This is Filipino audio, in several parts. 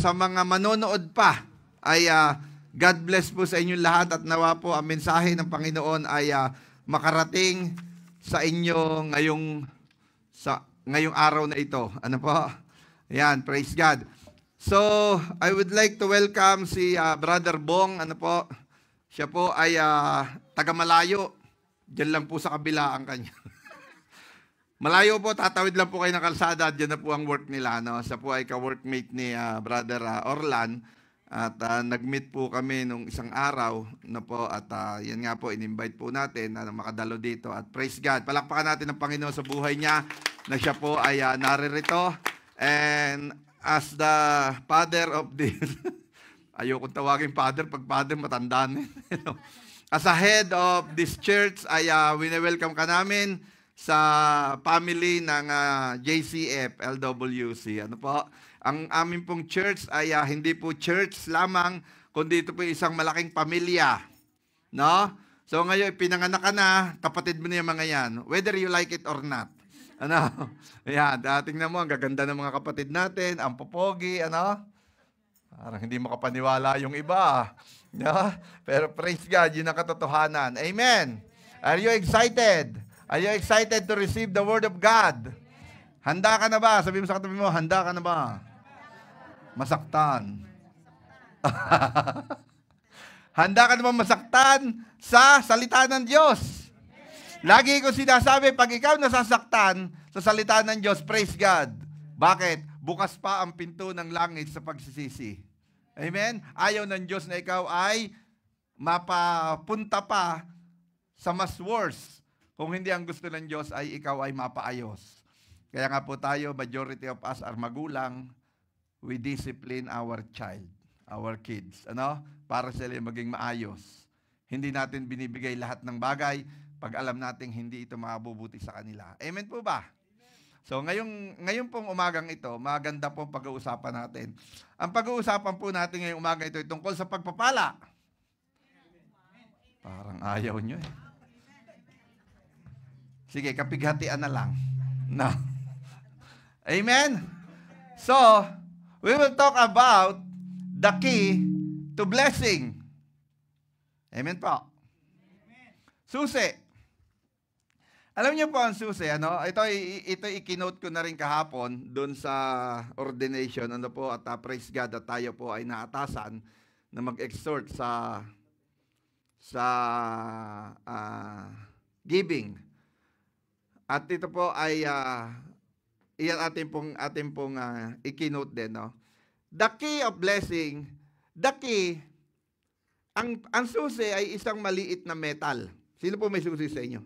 sa mga manonood pa, ay God bless po sa inyong lahat at nawa po ang mensahe ng Panginoon ay makarating sa inyo ngayong araw na ito. Ano po? Ayan, praise God. So, I would like to welcome si Brother Bong. Ano po? Siya po ay taga Malayo. Diyan lang po sa kabila ang kanya. Malayo po, tatawid lang po kayo ng kalsada. Diyan na po ang work nila. No? Siya po ay ka-workmate ni Brother Orlan. At nag-meet po kami nung isang araw. No po, at yan nga po, in-invite po natin na makadalo dito. At praise God. Palakpakan natin ang Panginoon sa buhay niya na siya po ay naririto. And as the father of the... Ayokong tawagin father. Pag father, matandaan. As a head of this church, ay wini-welcome ka namin sa family ng JCF LWC. Ano po? Ang aming pong church ay hindi po church lamang, kundi ito po isang malaking pamilya. No? So ngayon, pinanganak ka na, kapatid mo na yung mga yan. Whether you like it or not. Ano? Ayan, tingnan mo, ang gaganda ng mga kapatid natin, ang popogi, ano? Parang hindi makapaniwala yung iba. No? Pero praise God, yun ang katotohanan. Amen. Are you excited? Are you excited to receive the Word of God? Handa ka na ba? Sabi mo sa katabi mo, handa ka na ba? Masaktan. Handa ka na ba masaktan sa salita ng Diyos? Lagi ko sinasabi, pag ikaw nasasaktan sa salita ng Diyos, praise God. Bakit? Bukas pa ang pinto ng langit sa pagsisisi. Amen? Ayaw ng Diyos na ikaw ay mapapunta pa sa mas worse. Kung hindi ang gusto ng Diyos ay ikaw ay mapaayos. Kaya nga po tayo, majority of us are magulang, we discipline our child, our kids. Ano? Para sila maging maayos. Hindi natin binibigay lahat ng bagay pag alam natin hindi ito mabubuti sa kanila. Amen po ba? So ngayon pong umagang ito, maganda pong pag-uusapan natin. Ang pag-uusapan po natin ngayong umaga ito ay tungkol sa pagpapala. Parang ayaw nyo eh. Sige, kapighatian na lang. No. Amen? So, we will talk about the key to blessing. Amen po. Susi. Alam niyo po ang susi, ano? Ito i-keynote ko na rin kahapon doon sa ordination. Ano po, at praise God at tayo po ay naatasan na mag-exhort sa giving. At ito po ay iyan ating pong i-keynote din, no? The key of blessing, ang susi ay isang maliit na metal. Sino po may susi sa inyo?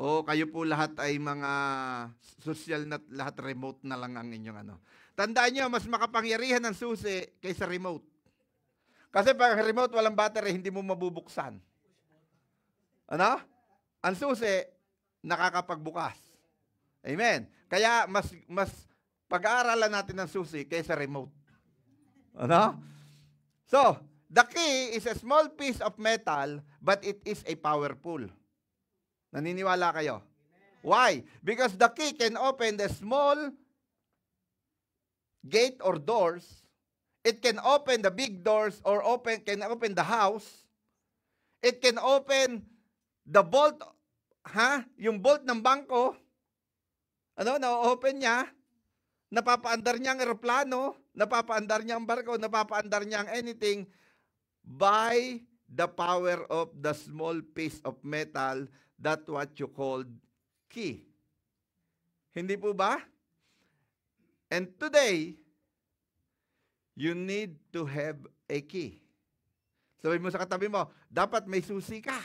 O kayo po lahat ay mga social na lahat, remote na lang ang inyong ano. Tandaan nyo, mas makapangyarihan ang susi kaysa remote. Kasi pag remote walang battery, hindi mo mabubuksan. Ano? Ang susi, nakakapagbukas. Amen. Kaya mas pag-aaralan natin ang susi kaysa remote. Ano? So, the key is a small piece of metal, but it is a powerful. Naniniwala kayo? Why? Because the key can open the small gate or doors. It can open the big doors or can open the house. It can open the bolt, yung bolt ng bangko. Ano, na-open niya. Napapaandar niya ang eroplano, napapaandar niya ang barko, napapaandar niya ang anything by the power of the small piece of metal. That's what you called key. Hindi po ba? And today, you need to have a key. Sabi mo sa katabi mo, dapat may susi ka.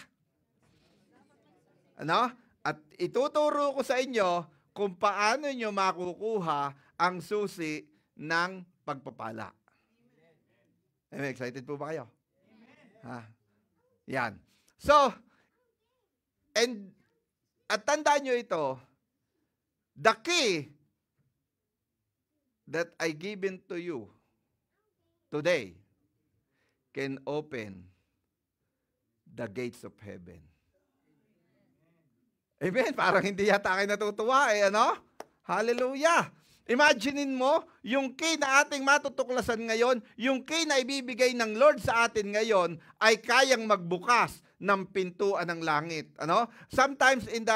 Ano? At ituturo ko sa inyo kung paano nyo makukuha ang susi ng pagpapala. Excited po ba kayo? Yan. So, at tandaan nyo ito, the key that I given to you today can open the gates of heaven. Amen? Parang hindi yata kayo natutuwa ano? Hallelujah! Imaginein mo, yung key na ating matutuklasan ngayon, yung key na ibibigay ng Lord sa atin ngayon, ay kayang magbukas ng pintuan ng langit. Ano? Sometimes in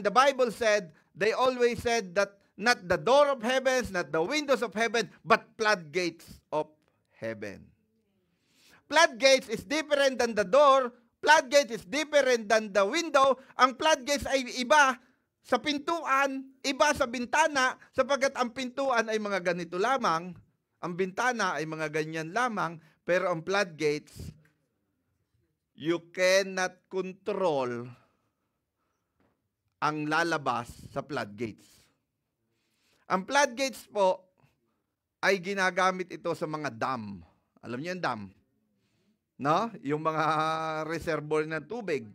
the Bible said, they always said that not the door of heavens, not the windows of heaven, but floodgates of heaven. Floodgates is different than the door. Floodgates is different than the window. Ang floodgates ay iba sa pintuan, iba sa bintana, sapagkat ang pintuan ay mga ganito lamang, ang bintana ay mga ganyan lamang, pero ang floodgates, you cannot control ang lalabas sa floodgates. Ang floodgates po ay ginagamit ito sa mga dam. Alam niyo yung dam? No? Yung mga reservoir ng tubig.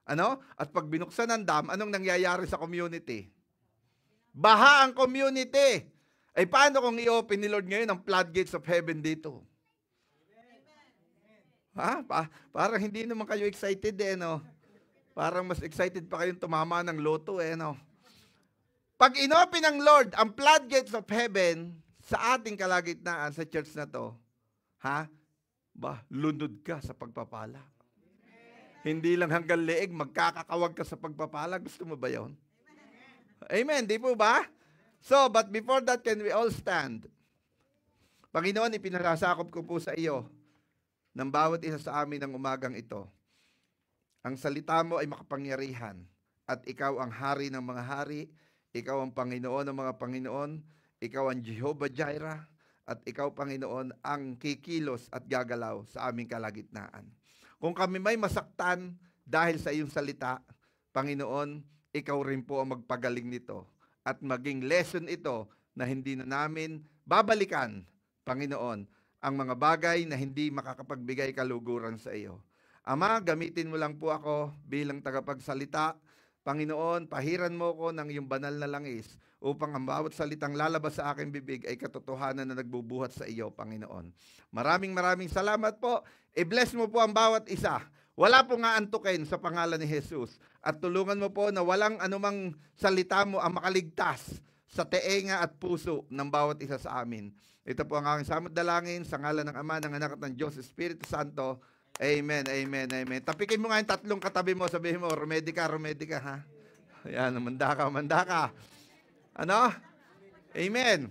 Ano? At pag binuksan ng dam, anong nangyayari sa community? Baha ang community. Ay paano kung i-open ni Lord ngayon ang floodgates of heaven dito? Ha? Parang hindi naman kayo excited no? Parang mas excited pa kayong tumama ng loto no? Pag inopen ng Lord ang floodgates of heaven sa ating kalagitnaan sa church na to, lunod ka sa pagpapala. Hindi lang hanggang leeg, magkakakawag ka sa pagpapala. Gusto mo ba yun? Amen, di po ba? So, but before that, can we all stand? Panginoon, ipinasasakop ko po sa iyo ng bawat isa sa amin ng umagang ito. Ang salita mo ay makapangyarihan at ikaw ang hari ng mga hari, ikaw ang Panginoon ng mga Panginoon, ikaw ang Jehovah Jireh, at ikaw, Panginoon, ang kikilos at gagalaw sa aming kalagitnaan. Kung kami may masaktan dahil sa iyong salita, Panginoon, ikaw rin po ang magpagaling nito at maging lesson ito na hindi na namin babalikan, Panginoon, ang mga bagay na hindi makakapagbigay kaluguran sa iyo. Ama, gamitin mo lang po ako bilang tagapagsalita. Panginoon, pahiran mo ko ng iyong banal na langis upang ang bawat salitang lalabas sa aking bibig ay katotohanan na nagbubuhat sa iyo, Panginoon. Maraming salamat po. I-bless mo po ang bawat isa. Wala po nga antukin sa pangalan ni Jesus. At tulungan mo po na walang anumang salita mo ang makaligtas sa teenga at puso ng bawat isa sa amin. Ito po ang aking samot dalangin sa ngalan ng Ama, ng Anak at ng Diyos, Espiritu Santo. Amen, amen, amen. Tapikin mo nga yung tatlong katabi mo. Sabihin mo, rumedi ka, ha? Ayan, manda ka. Ano? Amen.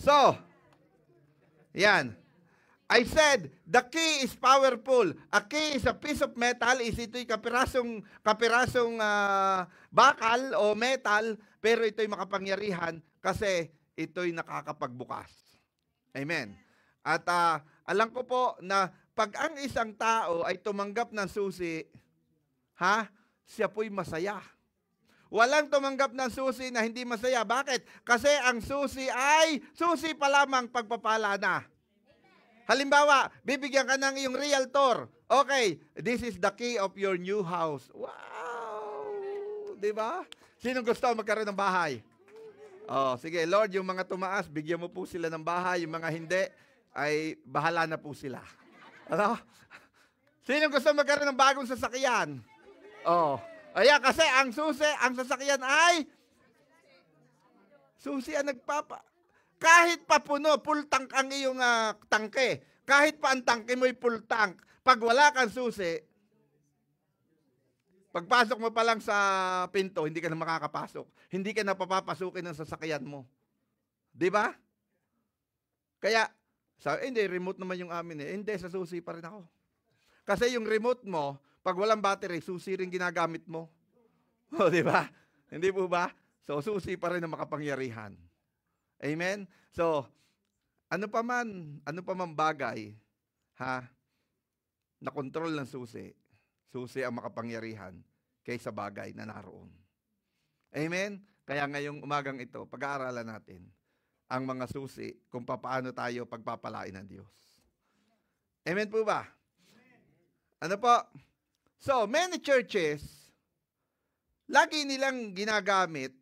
So, yan. I said, the key is powerful. A key is a piece of metal. Ito'y kapirasong bakal o metal, pero ito'y makapangyarihan kasi ito'y nakakapagbukas. Amen. At alam ko po na pag ang isang tao ay tumanggap ng susi, siya po'y masaya. Walang tumanggap ng susi na hindi masaya. Bakit? Kasi ang susi ay susi pa lamang, pagpapala na. Halimbawa, bibigyan ka ng iyong realtor. Okay, this is the key of your new house. Wow! Diba? Sino gusto magkaroon ng bahay? Oh, sige, Lord, yung mga tumaas, bigyan mo po sila ng bahay. Yung mga hindi, ay bahala na po sila. Ano? Sino gusto magkaroon ng bagong sasakyan? Oh. Ayan, kasi ang susi, ang sasakyan ay susi ang kahit pa puno, full tank ang iyong tangke. Kahit pa ang tangke mo'y full tank. Pag wala kang susi, pagpasok mo pa lang sa pinto, hindi ka na makakapasok. Hindi ka na papapasukin ng sasakyan mo. Di ba? Kaya, hindi, remote naman yung amin eh. Hindi, sa susi pa rin ako. Kasi yung remote mo, pag walang battery, susi rin ginagamit mo. O, di ba? Hindi po ba? So, susi pa rin ang makapangyarihan. Amen? So, ano pa man bagay, na kontrol ng susi ang makapangyarihan kaysa bagay na naroon. Amen? Kaya ngayong umagang ito, pag-aaralan natin ang mga susi kung paano tayo pagpapalain ng Diyos. Amen po ba? Ano po? So, many churches, lagi nilang ginagamit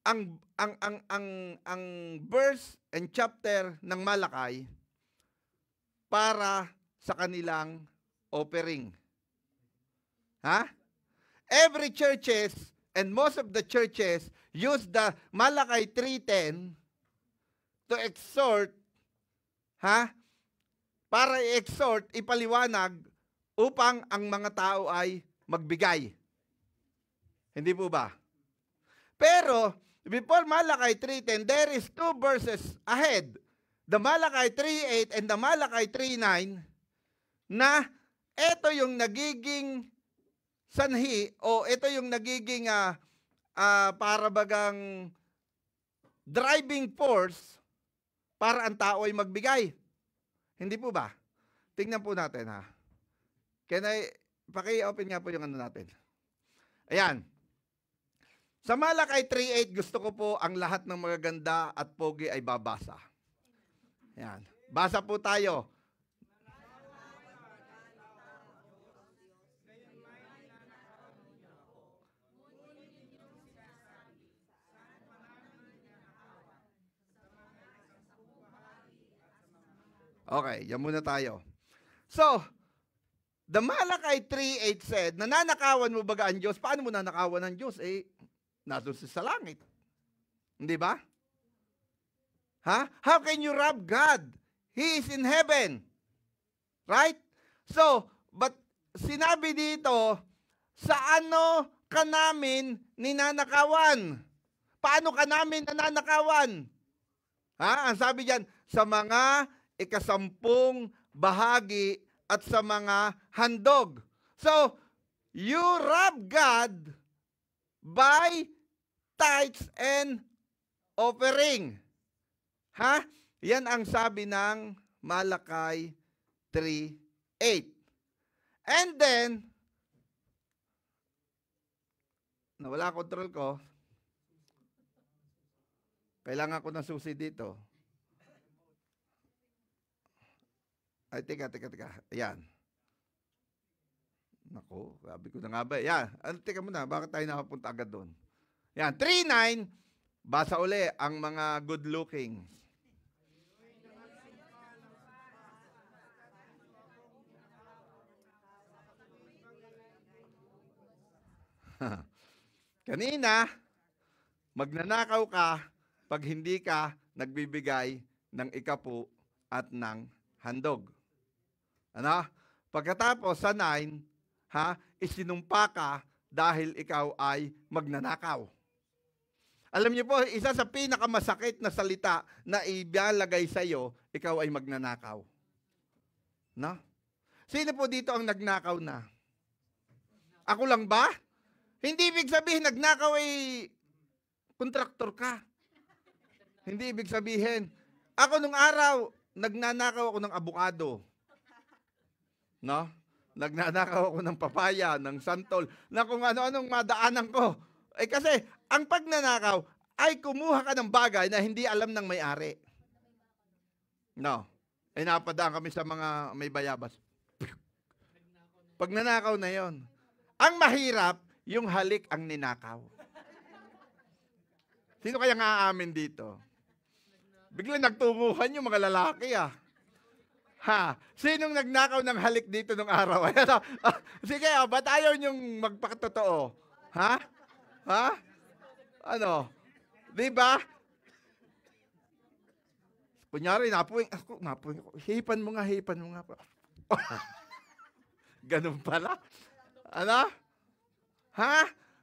ang verse and chapter ng Malakay para sa kanilang offering. Every churches and most of the churches use the Malachi 3:10 to exhort, para i-exhort, ipaliwanag, upang ang mga tao ay magbigay. Hindi po ba? Pero, before Malachi 3:10, there is 2 verses ahead. The Malachi 3:8 and the Malachi 3:9 na ito yung nagiging sanhi o ito yung nagiging para bagang driving force para ang tao ay magbigay. Hindi po ba? Tingnan po natin paki-open nga po yung ano natin. Ayan. Sa Malakay 3:8, gusto ko po ang lahat ng mga ganda at pogi ay babasa. Ayan. Basa po tayo. Okay, yan muna tayo. So, the Malakay 3:8 said, nananakawan mo ba ang Diyos? Paano mo nanakawan ng Diyos? Nandun sa langit. Hindi ba? How can you rob God? He is in heaven. Right? So, but sinabi dito, sa ano ka namin ninanakawan? Paano ka namin nananakawan? Ang sabi diyan, sa mga ikasampung bahagi at sa mga handog. So, you rob God by tithes and offering. Yan ang sabi ng Malakay 3:8. And then, nawala control ko. Kailangan ko ng susi dito. Ay, teka. Ayan. Naku, sabi ko na nga ba. Ayan. Teka muna, bakit tayo nakapunta agad doon? Ayan, 3:9. Basa uli ang mga good looking. Kanina, magnanakaw ka pag hindi ka nagbibigay ng ikapu at ng handog. Pagkatapos sa 9, isinumpa ka dahil ikaw ay magnanakaw. Alam niyo po, isa sa pinakamasakit na salita na ibalagay sa iyo, ikaw ay magnanakaw. Sino po dito ang nagnakaw na? Ako lang ba? Hindi ibig sabihin nagnakaw ay kontraktor ka. Hindi ibig sabihin. Ako nung araw, nagnanakaw ako ng abukado. Nagnanakaw ako ng papaya, ng santol, na kung ano-anong madaanan ko. Kasi, ang pagnanakaw ay kumuha ka ng bagay na hindi alam ng may-ari. Napadaan kami sa mga may bayabas. Pagnanakaw na yon. Ang mahirap, yung halik ang ninakaw. Sino kaya nga aamin dito? Biglang nagtunguhan yung mga lalaki Sinong nagnakaw ng halik dito nung araw? Sige, ba't ayaw niyong magpakatotoo? Diba? Kunyari, napuwing ako. Hipan mo nga. Ganun pala.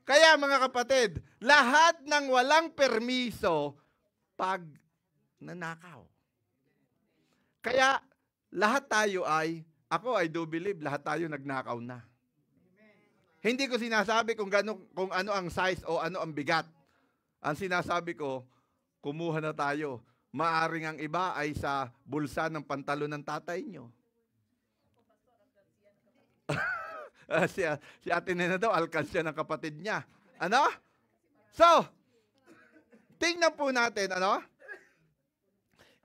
Kaya mga kapatid, lahat ng walang permiso pag nanakaw. Kaya, lahat tayo ako I do believe, lahat tayo nagnakaw na. Hindi ko sinasabi kung ano ang size o ano ang bigat. Ang sinasabi ko, kumuha na tayo. Maaring ang iba ay sa bulsa ng pantalon ng tatay nyo. Si Ate Nena daw, alkansya ng kapatid niya. So, tingnan po natin,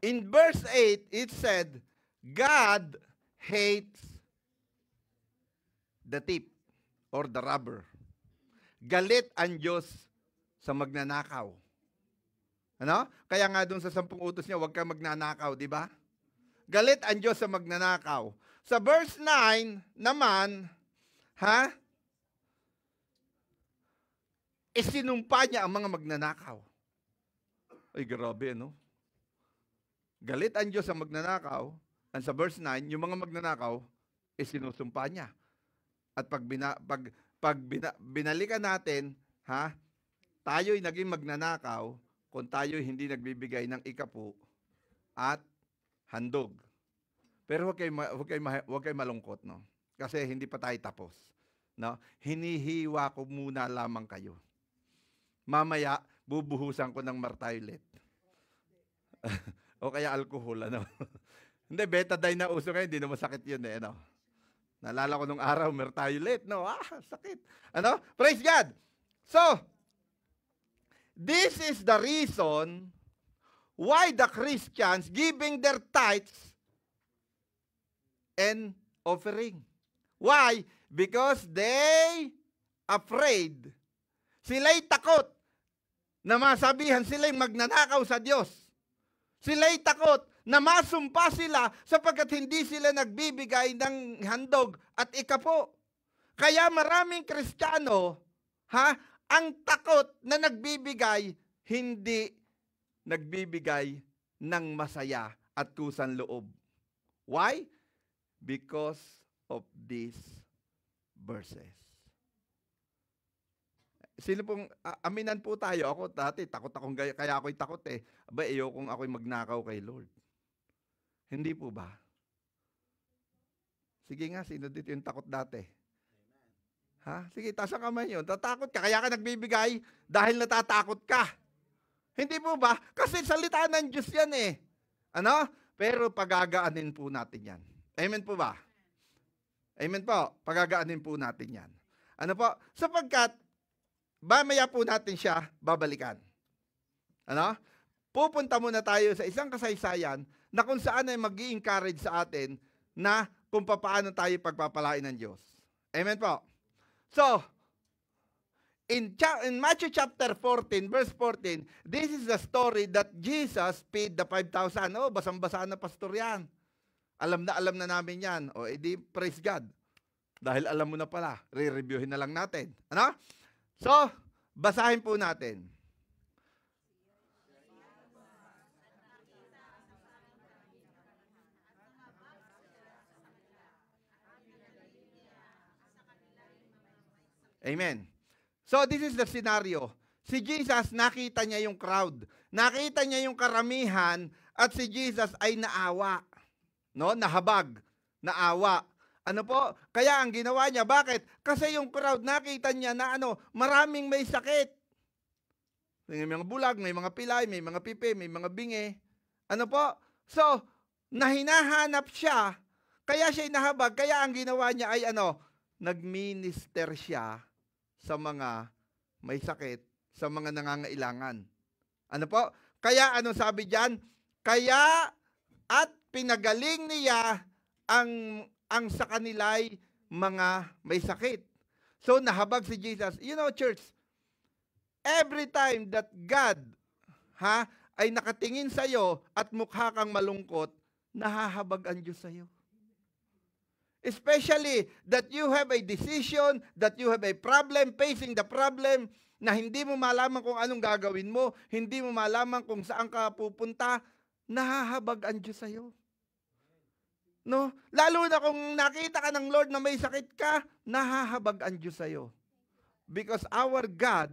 In verse 8, it said, God hates the thief or the robber. Galit ang Diyos sa magnanakaw. Kaya nga dun sa 10 utos niya, huwag kang magnanakaw, di ba? Galit ang Diyos sa magnanakaw. Sa verse 9 naman, isinumpa niya ang mga magnanakaw. Ay, grabe, no? Galit ang Diyos sa magnanakaw, and sa verse 9, yung mga magnanakaw, isinusumpa niya. At binalikan natin, tayo'y naging magnanakaw kung tayo'y hindi nagbibigay ng ikapu at handog. Pero huwag kayo malungkot, no? Kasi hindi pa tayo tapos. No? Hinihiwa ko muna lamang kayo. Mamaya, bubuhusan ko ng martaylet. O kaya alcohol, ano? Hindi, betadine na uso ngayon, hindi na masakit yun eh, ano? Naalala ko nung araw, martaylet, no? Sakit. Ano? Praise God! So, this is the reason why the Christians giving their tithes and offering. Why? Because they afraid. Sila'y takot na masabihan sila'y magnanakaw sa Diyos. Sila'y takot na masumpa sila sapagkat hindi sila nagbibigay ng handog at ikapo. Kaya maraming Kristiyano, ang takot na nagbibigay, hindi nagbibigay ng masaya at kusang loob. Why? Because of these verses. Sino pong, aminan po tayo, ako dati, takot akong, kaya ako'y takot eh. Aba, kung ako'y magnakaw kay Lord. Hindi po ba? Sige nga, sino dito yung takot dati? Sige, taas ang kamay yun. Tatakot ka, kaya ka nagbibigay dahil natatakot ka. Hindi po ba? Kasi salita ng Diyos yan eh. Ano? Pero pagagaanin po natin yan. Amen po ba? Amen po. Pagagaanin po natin yan. Ano po? Sapagkat, mamaya po natin siya babalikan. Ano? Pupunta muna tayo sa isang kasaysayan na kung saan ay mag-i-encourage sa atin na kung paano tayo pagpapalain ng Diyos. Amen po. So, in Matthew chapter 14, verse 14, this is the story that Jesus fed the 5,000. Oh, basang-basa na pastor yan. Alam na namin yan. O, edi praise God. Dahil alam mo na pala, re-reviewin na lang natin. Ano? So, basahin po natin. Amen. So, this is the scenario. Si Jesus, nakita niya yung crowd. Nakita niya yung karamihan at si Jesus ay naawa. No? Nahabag. Naawa. Ano po? Kaya ang ginawa niya, bakit? Kasi yung crowd, nakita niya na maraming may sakit. May mga bulag, may mga pilay, may mga pipi, may mga bingi. Ano po? So, nahinahanap siya, kaya siya nahabag, kaya ang ginawa niya ay nagminister siya sa mga may sakit, sa mga nangangailangan. Ano po? Kaya sabi diyan? Kaya at pinagaling niya ang sa kanila'y mga may sakit. So, nahabag si Jesus. You know, church, every time that God ay nakatingin sa iyo at mukha kang malungkot, nahahabag ang Diyos sa iyo. Especially that you have a decision, that you have a problem, facing the problem, na hindi mo malaman kung anong gagawin mo, hindi mo malaman kung saan ka pupunta, nahahabag ang Diyos sa iyo. No? Lalo na kung nakita ka ng Lord na may sakit ka, nahahabag ang Diyos sa iyo. Because our God,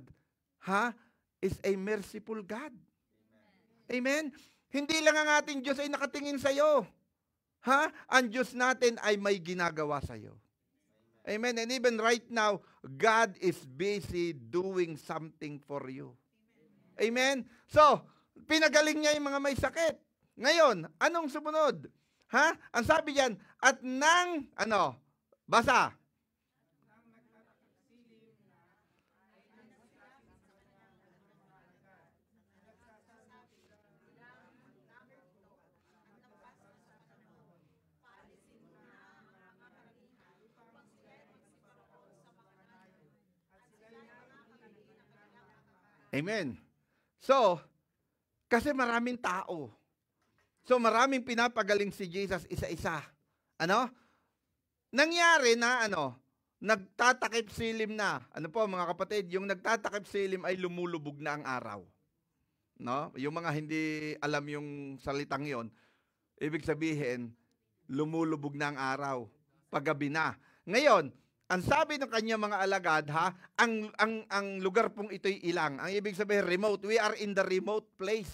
is a merciful God. Amen? Hindi lang ang ating Diyos ay nakatingin sa iyo. Ang Diyos natin ay may ginagawa sa iyo. Amen? And even right now, God is busy doing something for you. Amen? So, pinagaling niya yung mga may sakit. Ngayon, anong sumunod? Ang sabi diyan, at nang, basa. Amen. So, kasi maraming tao. So, maraming pinapagaling si Jesus isa-isa. Nangyari na nagtatakip silim na. Ano po mga kapatid, yung nagtatakip silim ay lumulubog na ang araw. No? Yung mga hindi alam yung salitang yon, ibig sabihin, lumulubog na ang araw. Paggabi na. Ngayon, ang sabi ng kanya mga alagad, ang lugar pong ito'y ilang. Ang ibig sabihin, remote. We are in the remote place.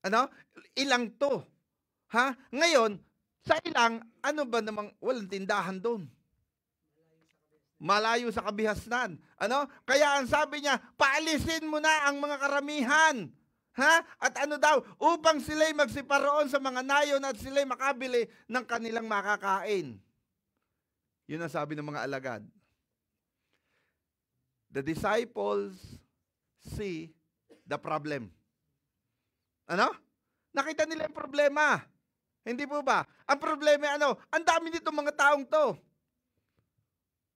Ano? Ilang to. Ngayon, sa ilang, ano ba namang, walang tindahan doon. Malayo sa kabihasnan. Ano? Kaya ang sabi niya, paalisin mo na ang mga karamihan. At ano daw, upang sila'y magsiparoon sa mga nayon at sila'y makabili ng kanilang makakain. Yun ang sabi ng mga alagad. The disciples see the problem. Ano? Nakita nila yung problema. Hindi po ba? Ang problema ano? Ang dami nito mga taong to.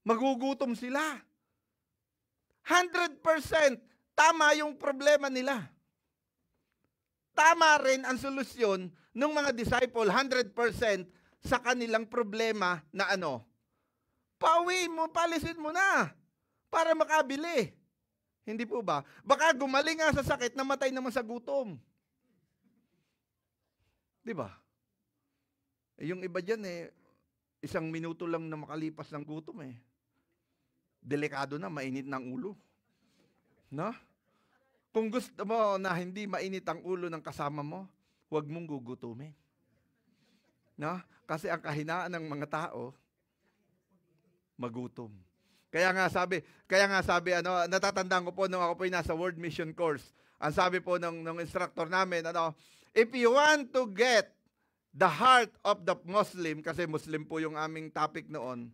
Magugutom sila. 100% tama yung problema nila. Tama rin ang solusyon ng mga disciple, 100% sa kanilang problema na ano? Pauwiin mo, palisin mo na para makabili. Hindi po ba? Baka gumaling nga sa sakit, namatay naman sa gutom. Di ba? Yung iba dyan isang minuto lang na makalipas ng gutom delikado na, mainit ng ulo. No? Kung gusto mo na hindi mainit ang ulo ng kasama mo, huwag mong gugutumin. No? Kasi ang kahinaan ng mga tao, magutom. Kaya nga sabi natatandaan ko po nung ako po nasa World Mission Course. Ang sabi po ng instructor namin, if you want to get the heart of the Muslim, kasi Muslim po yung aming topic noon,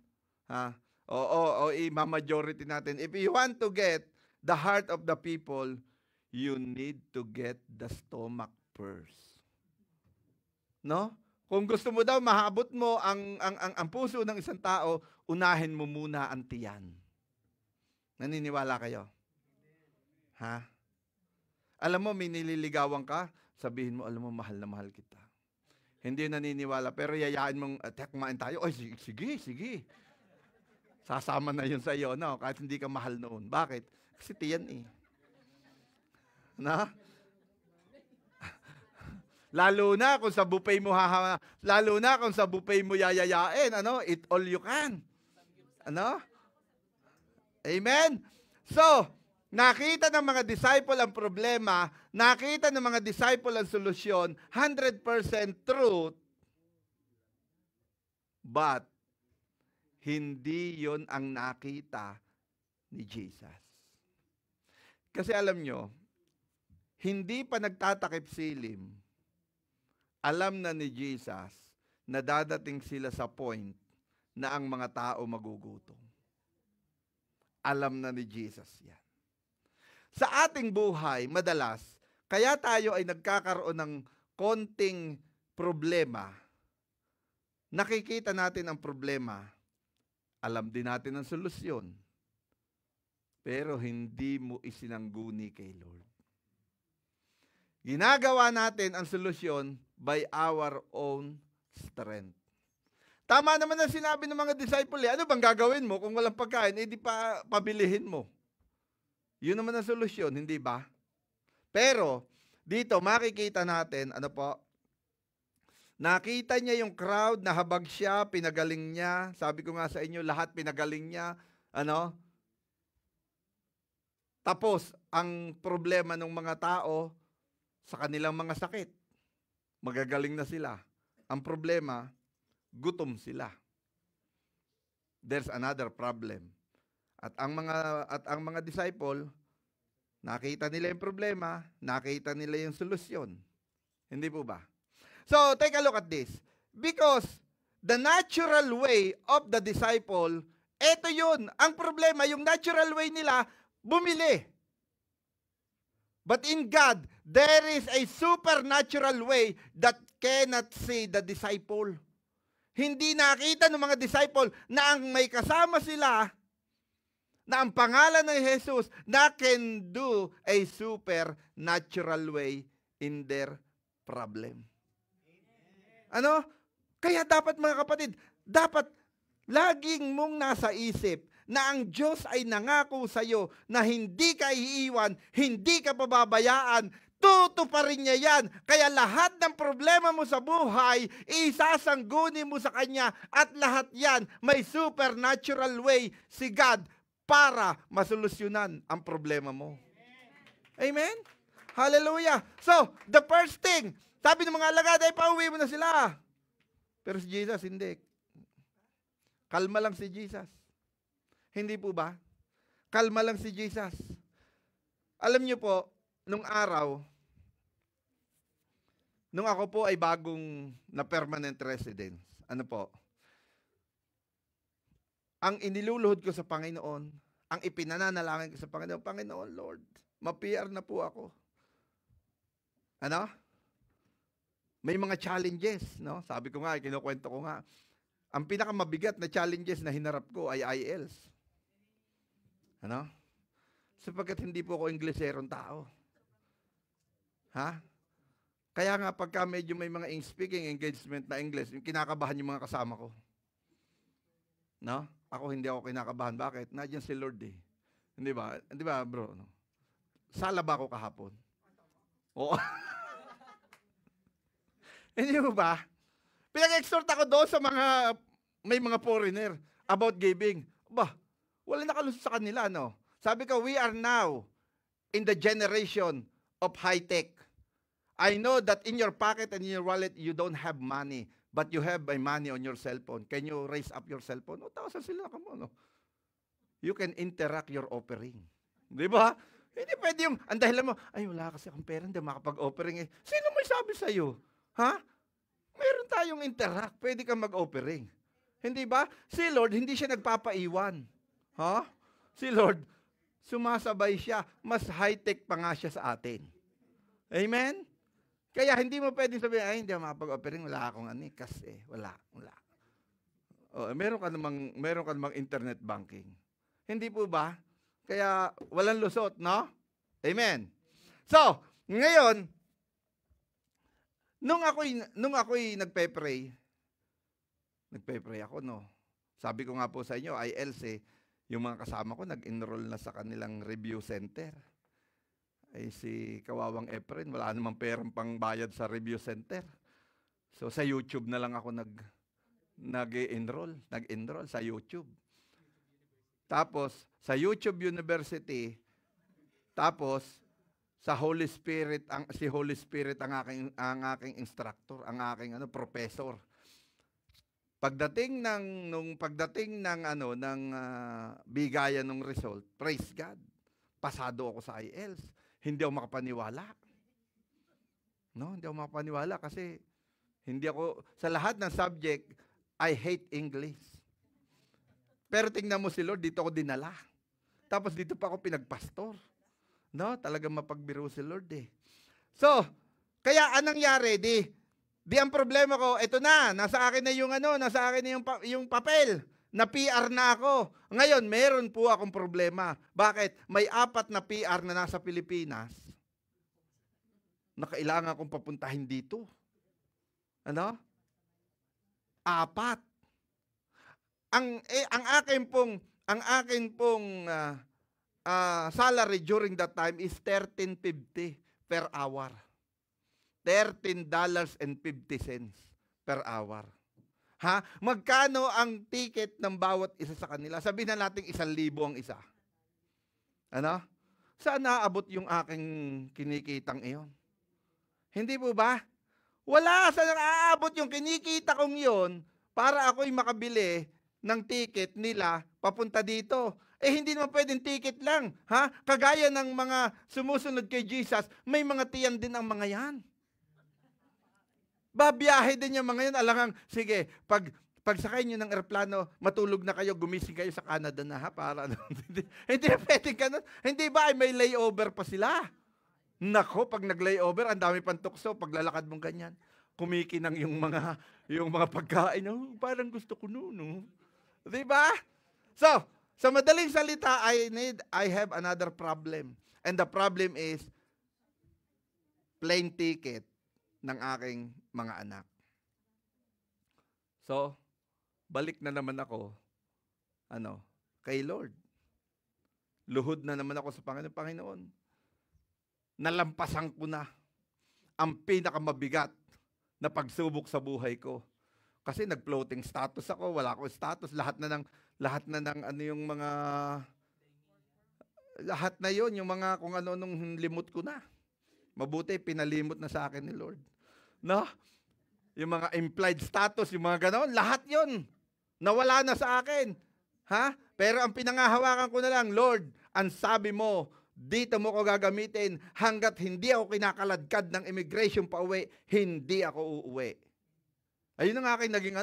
majority natin. If you want to get the heart of the people, you need to get the stomach first. No? Kung gusto mo daw mahabot mo ang puso ng isang tao, unahin mo muna ang tiyan. Naniniwala kayo? Alam mo, may nililigawan ka, sabihin mo, alam mo, mahal na mahal kita. Hindi naniniwala, pero yayain mong, kumain tayo. Oy, sige. Sasama na yun sa iyo, no? Kahit hindi ka mahal noon. Bakit? Kasi tiyan Na? Lalo na kung sa buffet mo yayayain, eat all you can. Amen? So, nakita ng mga disciple ang problema, nakita ng mga disciple ang solusyon, 100% truth, but hindi yon ang nakita ni Jesus. Kasi alam nyo, hindi pa nagtatakip silim, alam na ni Jesus na dadating sila sa point na ang mga tao magugutom. Alam na ni Jesus yan. Sa ating buhay, madalas, kaya tayo ay nagkakaroon ng konting problema, nakikita natin ang problema, alam din natin ang solusyon, pero hindi mo isinangguni kay Lord. Ginagawa natin ang solusyon by our own strength. Tama naman ang sinabi ng mga disciple. Ano bang gagawin mo kung walang pagkain? Di pa pabilihin mo. Yun naman ang solusyon, hindi ba? Pero, dito makikita natin, nakita niya yung crowd, nahabag siya, pinagaling niya. Sabi ko nga sa inyo, lahat pinagaling niya. Tapos, ang problema ng mga tao sa kanilang mga sakit, magagaling na sila. Ang problema, gutom sila. There's another problem. At ang mga disciple, nakita nila yung problema, nakita nila yung solusyon. Hindi po ba? So, take a look at this. Because the natural way of the disciple, eto yun. Ang problema, yung natural way nila, bumili. But in God, there is a supernatural way that cannot see the disciple. Hindi nakita ng mga disciple na ang may kasama sila, na ang pangalan ng Jesus, na can do a supernatural way in their problem. Kaya dapat mga kapatid, dapat laging mong nasa isip na ang Diyos ay nangako sa iyo na hindi ka iiwan, hindi ka pababayaan, tutuparin niya yan. Kaya lahat ng problema mo sa buhay, isasangguni mo sa Kanya at lahat yan may supernatural way si God para masolusyonan ang problema mo. Amen? Hallelujah. So, the first thing, sabi ng mga alagad ay pauwi mo na sila. Pero si Jesus, hindi. Kalma lang si Jesus. Hindi po ba? Kalma lang si Jesus. Alam niyo po, nung araw, nung ako po ay bagong na permanent residence, ano po, ang iniluluhod ko sa Panginoon, ang ipinananalangin ko sa Panginoon, Panginoon, Lord, ma-PR na po ako. Ano? May mga challenges, no? Sabi ko nga, kinukwento ko nga, ang pinakamabigat na challenges na hinarap ko ay IELTS. Ano? Sapagkat hindi po ako Ingleserong tao. Ha? Kaya nga pagka medyo may mga speaking engagement na English, yung kinakabahan yung mga kasama ko. No? Ako hindi ako kinakabahan. Bakit? Nandiyan si Lord eh. Hindi ba? Hindi ba, bro? No? Sala ba ako kahapon? Oo. Hindi mo ba? Pinag-exhort ako doon sa mga, may mga foreigner about giving. Ba, wala nakalusot sa kanila, no? Sabi ko, we are now in the generation of high-tech. I know that in your pocket and in your wallet, you don't have money, but you have my money on your cellphone. Can you raise up your cellphone? O, tawasan sila ka mo, no? You can interact your offering. Di ba? Hindi pwede yung, ang dahilan mo, ay wala kasi akong pera, hindi makapag-offering eh. Sino may sabi sa'yo? Ha? Meron tayong interact, pwede kang mag-offering. Hindi ba? Si Lord, hindi siya nagpapaiwan. Ha? Si Lord, sumasabay siya. Mas high-tech pa nga siya sa atin. Amen? Kaya hindi mo pwedeng sabihin, ay hindi ako makapag-offering, wala akong kasi. Wala. O, meron ka namang internet banking. Hindi po ba? Kaya walang lusot, no? Amen. So, ngayon, nung ako'y nagpe-pray ako, no? Sabi ko nga po sa inyo, IELTS yung mga kasama ko nag-enroll na sa kanilang review center. Ay si Kawawang Efren, wala namang perang pang bayad sa review center. So sa YouTube na lang ako nag-enroll sa YouTube. Tapos sa YouTube University, tapos sa Holy Spirit, si Holy Spirit ang aking instructor, ang aking professor. Pagdating ng bigayan ng result, praise God. Pasado ako sa IELTS. Hindi ako makapaniwala. No, hindi ako makapaniwala kasi hindi ako sa lahat ng subject, I hate English. Pero tingnan mo si Lord, dito ako dinala. Tapos dito pa ako pinagpastor. No, talagang mapagbiro si Lord eh. So, kaya anong nangyari? Di ang problema ko, ito na, nasa akin na yung papel, na PR na ako. Ngayon, meron po akong problema. Bakit? May 4 na PR na nasa Pilipinas na kailangan kong papuntahin dito. Ano? 4. Ang akin pong salary during that time is $13.50 per hour. $13.50 per hour. Ha? Magkano ang ticket ng bawat isa sa kanila? Sabihin na natin 1,000 ang isa. Ano? Saan naabot yung aking kinikitang iyon? Hindi po ba? Wala. Saan naaabot yung kinikita kong iyon para ako'y makabili ng ticket nila papunta dito? Hindi naman pwedeng ticket lang. Ha? Kagaya ng mga sumusunod kay Jesus, may mga tiyan din ang mga yan. Babiyahe din yung mga yan. Alangang, sige, pagsakay nyo ng aeroplano, matulog na kayo, gumising kayo sa Canada na, ha? Para, hindi pwedeng ganun. Hindi ba ay may layover pa sila? Nako, pag nag-layover, ang dami pang tukso, paglalakad mong ganyan. Kumikinang yung mga pagkain. Oh, parang gusto ko noon. No? Diba? So, sa madaling salita, I have another problem. And the problem is plane ticket ng aking mga anak. So, balik na naman ako, kay Lord. Luhod na naman ako sa Panginoon. Nalampasan ko na ang pinakamabigat na pagsubok sa buhay ko. Kasi nag-floating status ako, wala akong status, lahat na ng lahat na yon, yung mga kung ano nung limot ko na. Mabuti pinalimot na sa akin ni Lord. No? Yung mga implied status, yung mga ganoon, lahat yon nawala na sa akin. Ha? Pero ang pinangahawakan ko na lang, Lord, ang sabi mo, dito mo ko gagamitin hanggat hindi ako kinakaladkad ng immigration pa uwi, hindi ako uuwi. Ayun ang aking naging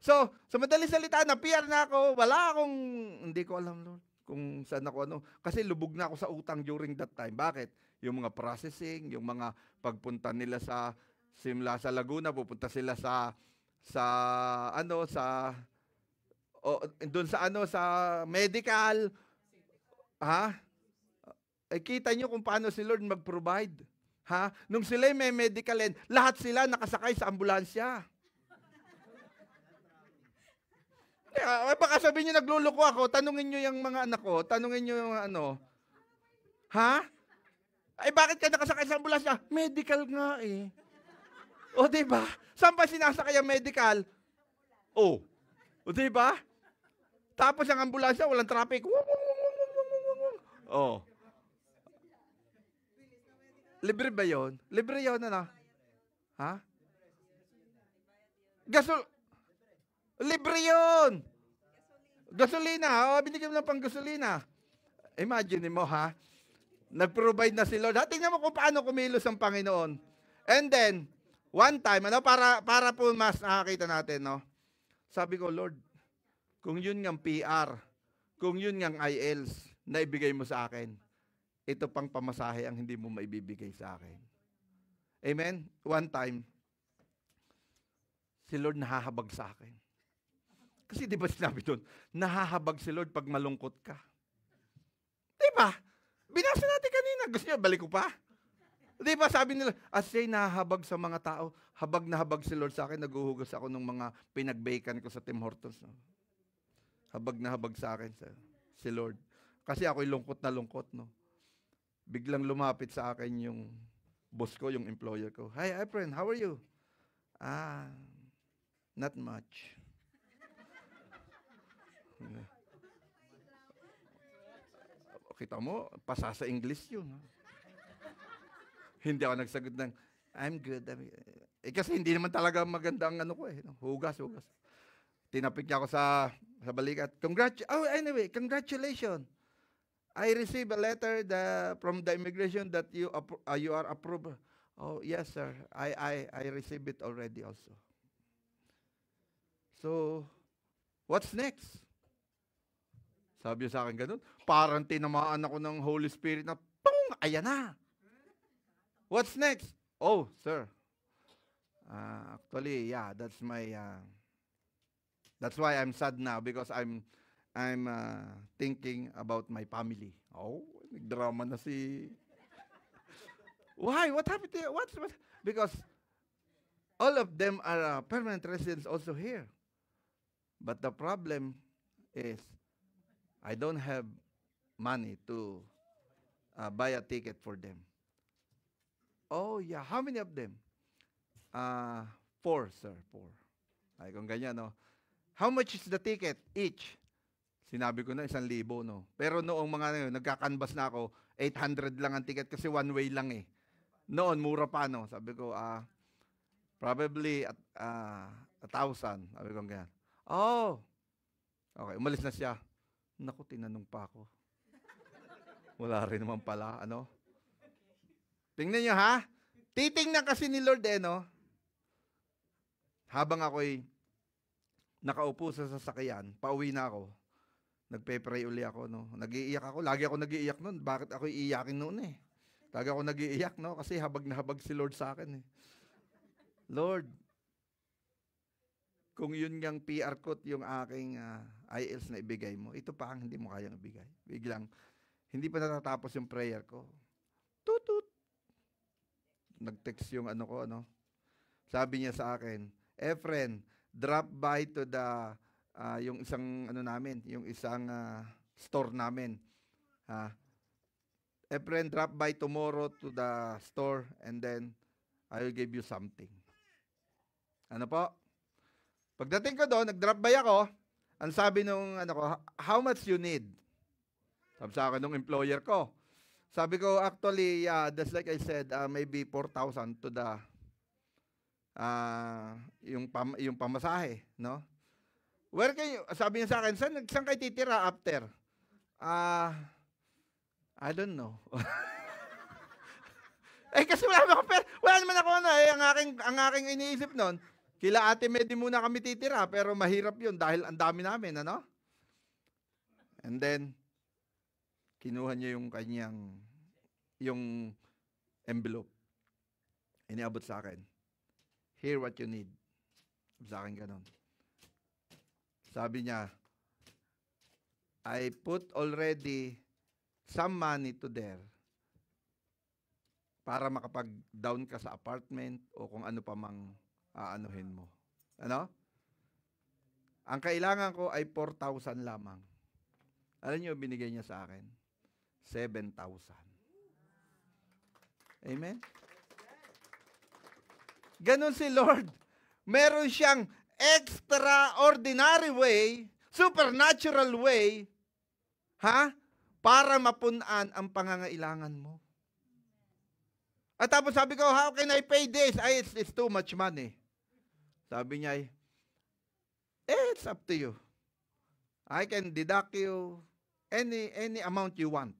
So, sa madaling salita, na-PR na ako, wala akong, hindi ko alam, Lord, kung saan ako Kasi lubog na ako sa utang during that time. Bakit? Yung mga processing, yung mga pagpunta nila sa simula sa Laguna, pupunta sila doon sa medical. Ha? Kita nyo kung paano si Lord mag-provide. Ha? Nung sila may medical end, lahat sila nakasakay sa ambulansya. Baka sabihin nyo nagluloko ako, tanungin nyo yung mga anak ko, tanungin nyo yung Ha? Ay bakit ka nakasakay sa ambulansya? Medical nga eh. O diba? Saan pa sinasakay ang medical? O diba? Tapos ang ambulansya, walang traffic. Oh. Libre ba yun? Libre yun, Ha? Libre yun! Gasolina. Binigyan mo ng pang gasolina. Imagine mo, ha? Nag-provide na si Lord. Tingnan mo kung paano kumilos ang Panginoon. And then, one time, para po mas nakakita natin, sabi ko, Lord, kung yun ngang PR, kung yun ngang IELTS na ibigay mo sa akin, ito pang pamasahe ang hindi mo maibibigay sa akin. Amen? One time, si Lord nahahabag sa akin. Kasi di ba sinabi doon, nahahabag si Lord pag malungkot ka. Di ba? Binasa natin kanina. Gusto niya, balik ko pa. Di ba sabi nila, as say nahahabag sa mga tao, habag na habag si Lord sa akin, naguhugas ako ng mga pinag-bakean ko sa Tim Hortons. Habag na habag sa akin si Lord. Kasi ako'y lungkot na lungkot. Biglang lumapit sa akin yung boss ko, yung employer ko. Hi, friend, how are you? Not much. Kita mo, pasa sa English yun. Hindi ako nagsagot ng, I'm good. Kasi hindi naman talaga maganda ang hugas. Tinapik niya ako sa balikat. Anyway, congratulations. I received a letter from the immigration that you are approved. Oh, yes, sir. I received it already also. So, what's next? Sabi niya sa akin ganun. Parang tinamaan ako ng Holy Spirit na, pong, ayan na. What's next? Oh, sir. Actually, yeah, that's why I'm sad now because I'm thinking about my family. Oh, nagdrama na si... Why? What happened to you? What? Because all of them are permanent residents also here. But the problem is I don't have money to buy a ticket for them. Oh, yeah. How many of them? 4, sir. 4. Ay, kung ganyan, How much is the ticket each? Sinabi ko na 1,000, Pero noong mga nagka-canvas na ako, 800 lang ang ticket kasi one way lang eh. Noon, mura pa, Sabi ko, probably 1,000. Sabi ko ganyan. Oh. Okay, umalis na siya. Naku, tinanong pa ako. Wala rin naman pala, Tingnan nyo, ha? Titingnan kasi ni Lord, Habang ako'y nakaupo sa sasakyan, pauwi na ako. Nagpe-pray uli ako, Nag-iiyak ako. Lagi ako nag-iiyak noon. Bakit ako iiyakin noon eh? Lagi ako nag-iiyak, Kasi habag na habag si Lord sa akin eh. Lord, kung yun ngang PR code yung aking IELTS na ibigay mo, ito pa ang hindi mo kayang ibigay. Biglang, hindi pa natatapos yung prayer ko. Tutut. Nag-text yung Sabi niya sa akin, friend, drop by to the yung isang ano namin, yung isang store namin. Efren, drop by tomorrow to the store and then I will give you something. Ano po? Pagdating ko doon, nag-drop by ako, ang sabi nung ano ko, how much you need? Sabi sa akin nung employer ko. Sabi ko, actually, that's like I said, maybe 4,000 to the yung pamasahe, no? Where kayo, sabi niya sa akin, saan kayo titira after? I don't know. Kasi wala naman ako ang aking iniisip noon, kila Ate Medi muna kami titira, pero mahirap yun dahil ang dami namin, ano? And then, kinuha niya yung envelope. Iniabot sa akin. Here what you need. Sa akin ganun. Sabi niya, I put already some money to there para makapag-down ka sa apartment o kung ano pa mang aanuhin mo. Ano? Ang kailangan ko ay 4,000 lamang. Alam niyo, binigay niya sa akin? 7,000. Amen? Ganon si Lord. Meron siyang extraordinary way, supernatural way, para mapunan ang pangangailangan mo. At tapos sabi ko, how can I pay this? It's too much money. Sabi niya, it's up to you. I can deduct you any amount you want.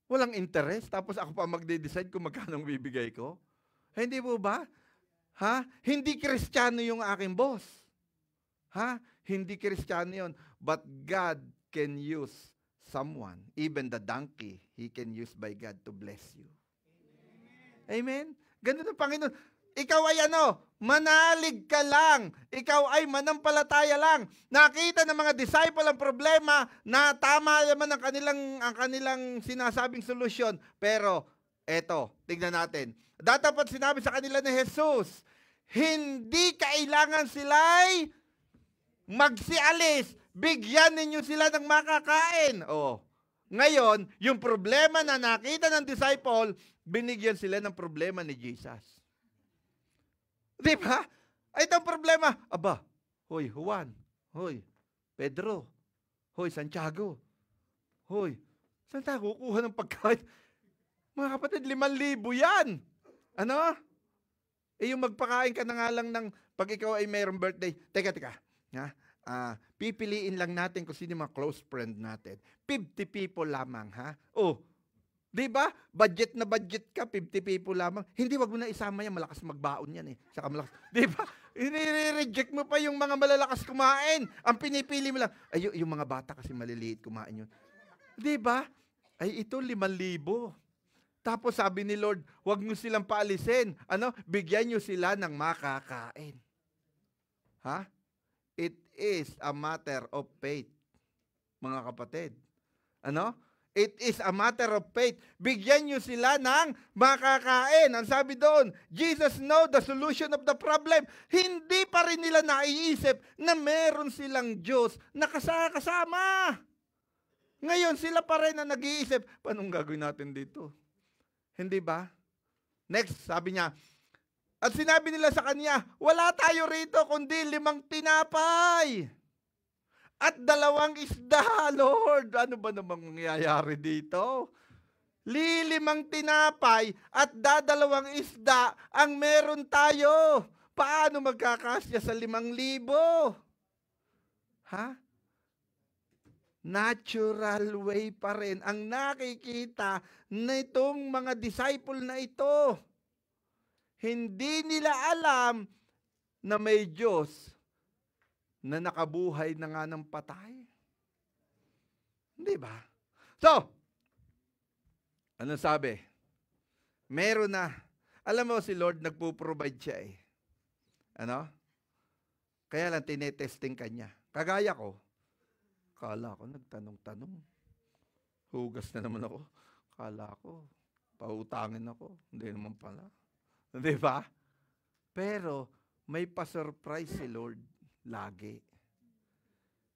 Walang interest, tapos ako pa magde-decide kung magkano bibigay ko. Hindi po ba? Hindi Kristiyano yung aking boss. Hindi Kristiyano yun. But God can use someone, even the donkey, He can use by God to bless you. Amen? Ganun ang Panginoon. Ikaw ay manalig ka lang. Ikaw ay manampalataya lang. Nakita ng mga disciple ang problema na tama naman ang kanilang sinasabing solusyon. Pero, eto, tignan natin. Dapat sinabi sa kanila ni Jesus, hindi kailangan sila'y magsialis. Bigyan ninyo sila ng makakain. Ngayon, yung problema na nakita ng disciple, binigyan sila ng problema ni Jesus. Di ba? Ay, itong problema. Aba, hoy, Juan. Hoy, Pedro. Hoy, Santiago. Hoy, saan tayo kukuha ng pagkain? Mga kapatid, 5,000 yan. Ano? Yung magpakain ka na nga lang ng, pag ikaw ay mayroong birthday, teka. Pipiliin lang natin kung sino mga close friend natin. 50 people lamang, di ba? Budget na budget ka, 50 people lamang. Hindi, wag mo na isama yan, malakas magbaon yan Saka malakas, di ba? I-reject mo pa yung mga malalakas kumain. Ang pinipili mo lang, yung mga bata kasi maliliit kumain yun. Di ba? Ay, ito 5,000. Tapos sabi ni Lord, wag nyo silang paalisin. Bigyan nyo sila ng makakain. It is a matter of faith, mga kapatid. It is a matter of faith. Bigyan nyo sila ng makakain. Ang sabi doon, Jesus know the solution of the problem. Hindi pa rin nila naiisip na meron silang Diyos na kasama. Ngayon, sila pa rin na nag-iisip, paano gagawin natin dito? Hindi ba? Next, sabi niya, at sinabi nila sa kanya, wala tayo rito kundi 5 tinapay. At 2 isda, Lord. Ano ba namang mangyayari dito? 5 tinapay at 2 isda ang meron tayo. Paano magkakasya sa 5,000? Natural way pa rin ang nakikita nitong mga disciple na ito. Hindi nila alam na may Diyos na nakabuhay na nga ng patay. Hindi ba? So, ano sabi? Meron na. Alam mo, si Lord nagpo-provide siya Kaya lang tinetesting kanya. Kagaya ko, kala ko nagtanong-tanong. Hugas na naman ako. Kala ko, pautangin ako. Hindi naman pala. Di ba? Pero, may pa-surprise si Lord. Lagi.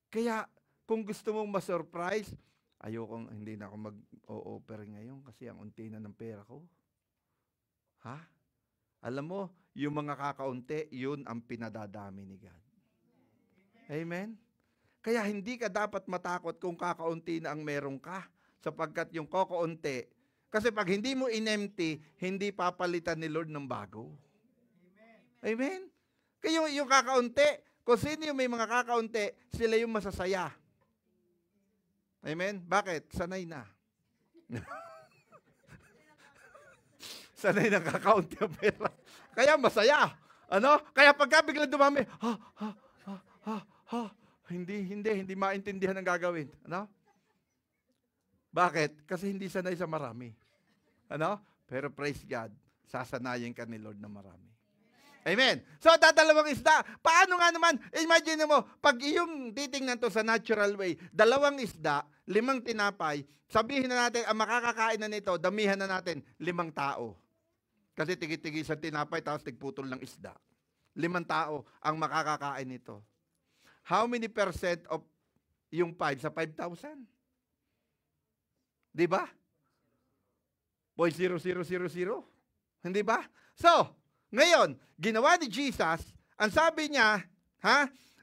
Kaya, kung gusto mong ma-surprise, hindi na ako mag-o-offer ngayon kasi ang unti na ng pera ko. Ha? Alam mo, yung mga kakaunti, yun ang pinadadami ni God. Amen? Kaya hindi ka dapat matakot kung kakaunti na ang meron ka, sapagkat yung kakaunti, kasi pag hindi mo in-empty, hindi papalitan ni Lord ng bago. Amen? Kaya yung kakaunti, kung sino yung may mga kakaunti, sila yung masasaya. Amen? Bakit? Sanay na. Sanay na kakaunti ang pera. Kaya masaya. Ano? Kaya pagka biglang dumami, hindi maintindihan ang gagawin. Ano? Bakit? Kasi hindi sanay sa marami. Ano? Pero praise God, sasanayin ka ni Lord na marami. Amen. So, dadalawang isda. Paano nga naman? Imagine mo, pag yung titingnan to sa natural way, 2 isda, 5 tinapay, sabihin na natin, ang makakakain na nito, damihan na natin, 5 tao. Kasi tigi-tigi sa tinapay, tapos tigputol ng isda. 5 tao ang makakakain nito. How many % of yung 5 sa 5,000? Di ba? 0.0000. Hindi ba? So, ngayon, ginawa ni Jesus, ang sabi niya,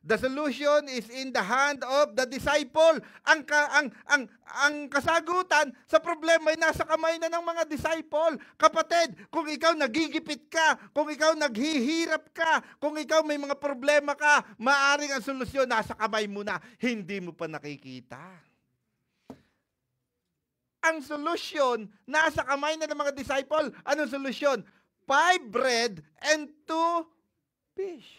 the solution is in the hand of the disciple. Ang kasagutan sa problema ay nasa kamay na ng mga disciple. Kapatid, kung ikaw nagigipit ka, kung ikaw naghihirap ka, kung ikaw may mga problema ka, maaring ang solusyon nasa kamay mo na, hindi mo pa nakikita. Ang solusyon nasa kamay na ng mga disciple. Anong solusyon? 5 bread and 2 fish.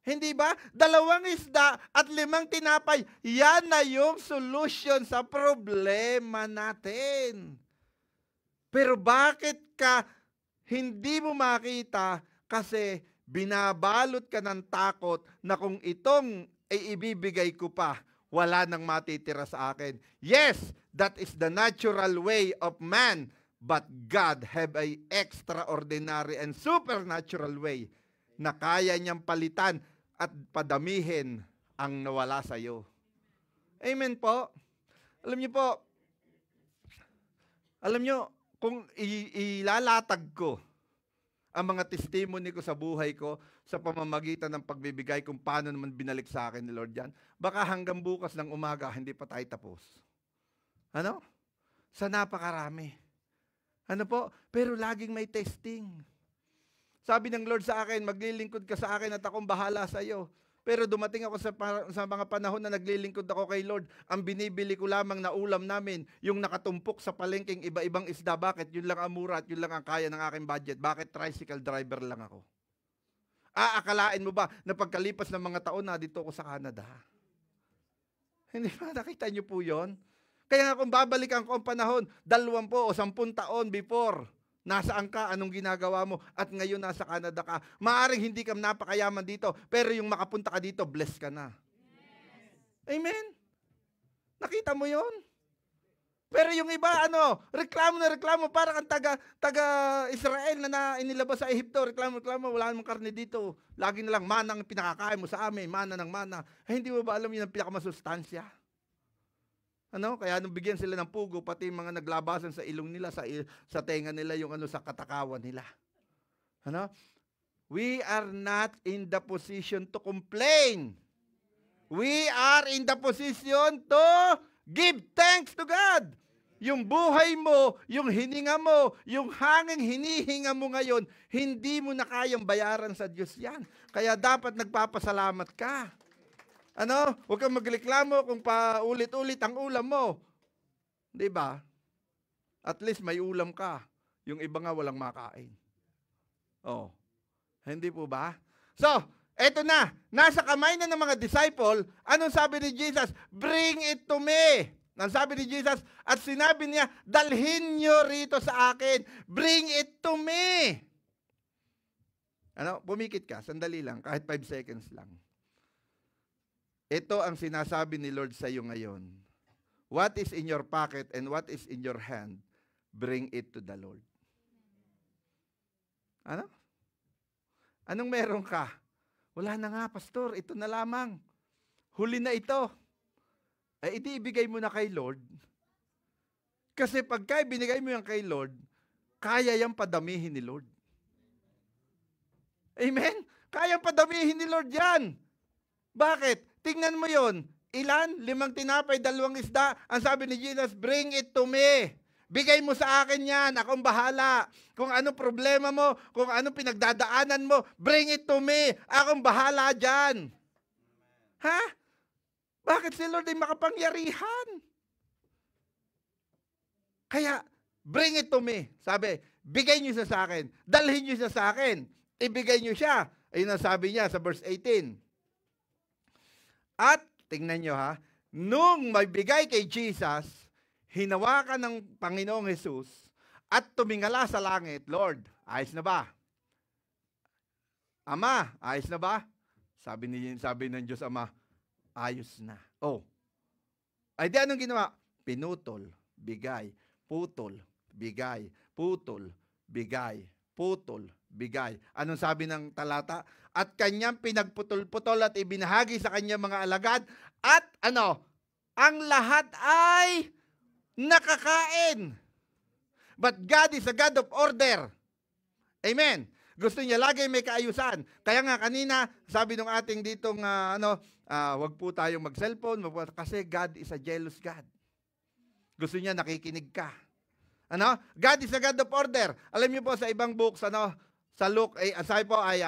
Hindi ba? 2 isda at 5 tinapay. Yan na yung solution sa problema natin. Pero bakit ka hindi mo makita? Kasi binabalot ka ng takot na kung itong ay ibibigay ko pa, wala nang matitira sa akin. Yes, that is the natural way of man. But God have a extraordinary and supernatural way na kaya niyang palitan at padamihin ang nawala sa iyo. Amen po. Alam niyo, kung ilalatag ko ang mga testimony ko sa buhay ko sa pamamagitan ng pagbibigay kung paano naman binalik sa akin ni Lord yan, baka hanggang bukas ng umaga hindi pa tayo tapos. Ano? Sa napakarami. Ano po? Pero laging may testing. Sabi ng Lord sa akin, maglilingkod ka sa akin at akong bahala sa iyo. Pero dumating ako sa mga panahon na naglilingkod ako kay Lord, ang binibili ko lamang na ulam namin, yung nakatumpok sa palengking iba-ibang isda. Bakit? Yun lang ang mura at yun lang ang kaya ng aking budget. Bakit? Tricycle driver lang ako. Akalain mo ba na pagkalipas ng mga taon na dito ako sa Canada? Hindi ba? Nakita niyo po yun? Kaya nga kung babalikan ko ang panahon, 20 o 10 taon before, nasaan ka, anong ginagawa mo, at ngayon nasa Canada ka, maaring hindi ka napakayaman dito, pero yung makapunta ka dito, blessed ka na. Yes. Amen? Nakita mo yon? Pero yung iba, reklamo na reklamo, para kang taga-Israel na inilabas sa Ehipto, reklamo, wala namang karne dito. Lagi na lang, mana ang pinakakain mo sa amin, mana ng mana. Hindi mo ba alam yun ang pinakamasustansya? Kaya nung bigyan sila ng pugo, pati mga naglabasan sa ilong nila, sa tenga nila, yung sa katakawan nila. We are not in the position to complain. We are in the position to give thanks to God. Yung buhay mo, yung hininga mo, yung hanging hinihinga mo ngayon, hindi mo na kayang bayaran sa Diyos yan. Kaya dapat nagpapasalamat ka. Huwag kang magreklamo kung paulit-ulit ang ulam mo. Di ba? At least may ulam ka. Yung iba nga walang makain. Oh. Hindi po ba? So, eto na. Nasa kamay na ng mga disciple. Anong sabi ni Jesus? Bring it to me. Ang sabi ni Jesus, at sinabi niya, dalhin nyo rito sa akin. Bring it to me. Pumikit ka. Sandali lang. Kahit 5 seconds lang. Ito ang sinasabi ni Lord sa iyo ngayon. What is in your pocket and what is in your hand, bring it to the Lord. Anong meron ka? Wala na nga, pastor, ito na lamang. Huli na ito. Ay, iti ibigay mo na kay Lord. Kasi pagka ibinigay mo yan kay Lord, kaya yang padamihin ni Lord. Amen? Kaya padamihin ni Lord yan. Bakit? Tingnan mo yon. Ilan? 5 tinapay, 2 isda. Ang sabi ni Jesus, bring it to me. Bigay mo sa akin yan. Akong bahala. Kung ano problema mo, kung ano pinagdadaanan mo, bring it to me. Akong bahala dyan. Ha? Bakit si Lord ay makapangyarihan? Kaya, bring it to me. Sabi, bigay niyo siya sa akin. Dalhin niyo siya sa akin. Ibigay niyo siya. Ayun ang sabi niya sa verse 18. At, tingnan niyo ha, nung magbigay kay Jesus, hinawakan ng Panginoong Jesus at tumingala sa langit, Lord, ayos na ba? Ama, ayos na ba? Sabi ng Diyos Ama, ayos na. Oh. Ay di anong ginawa? Pinutol, bigay, putol, bigay, putol, bigay, putol, bigay. Anong sabi ng talata? At kanyang pinagputol-putol at ibinahagi sa kanyang mga alagad at ano? Ang lahat ay nakakain. But God is a God of order. Amen. Gusto niya lagi may kaayusan. Kaya nga kanina, sabi nung ating ditong wag po tayong mag-cellphone kasi God is a jealous God. Gusto niya nakikinig ka. Ano? God is a God of order. Alam niyo po sa ibang books, sa Luke, sabi po ay,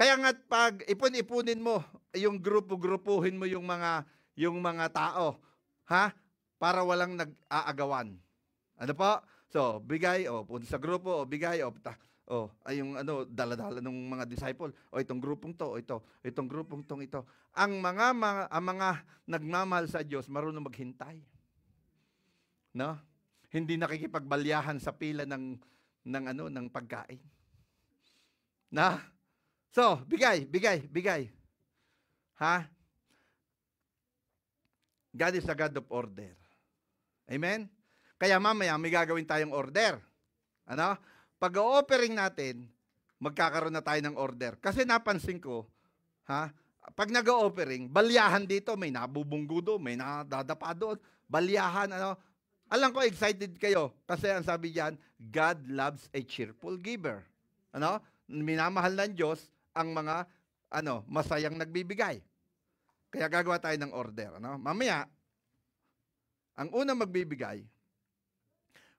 kaya nga pag ipon-ipunin mo, yung grupo-grupuhin mo yung mga tao, ha? Para walang nag-aagawan. Ano po? So, bigay, punta sa grupo, bigay, ay yung dala-dala ng mga disciple, itong grupong to, itong grupong tong ito. Ang mga nagmamahal sa Diyos, marunong maghintay. No? Hindi nakikipagbalyahan sa pila ng pagkain. Na? So, bigay. Ha? God is a God of order. Amen? Kaya mamaya may gagawin tayong order. Ano? Pag-o-offering natin, magkakaroon na tayo ng order. Kasi napansin ko, pag nag-o-offering, balyahan dito, may nabubunggo doon, may nadadapa doon, balyahan, Alam ko, excited kayo. Kasi ang sabi diyan, God loves a cheerful giver. Minamahal ng Diyos ang mga, masayang nagbibigay. Kaya gagawa tayo ng order. Mamaya, ang unang magbibigay,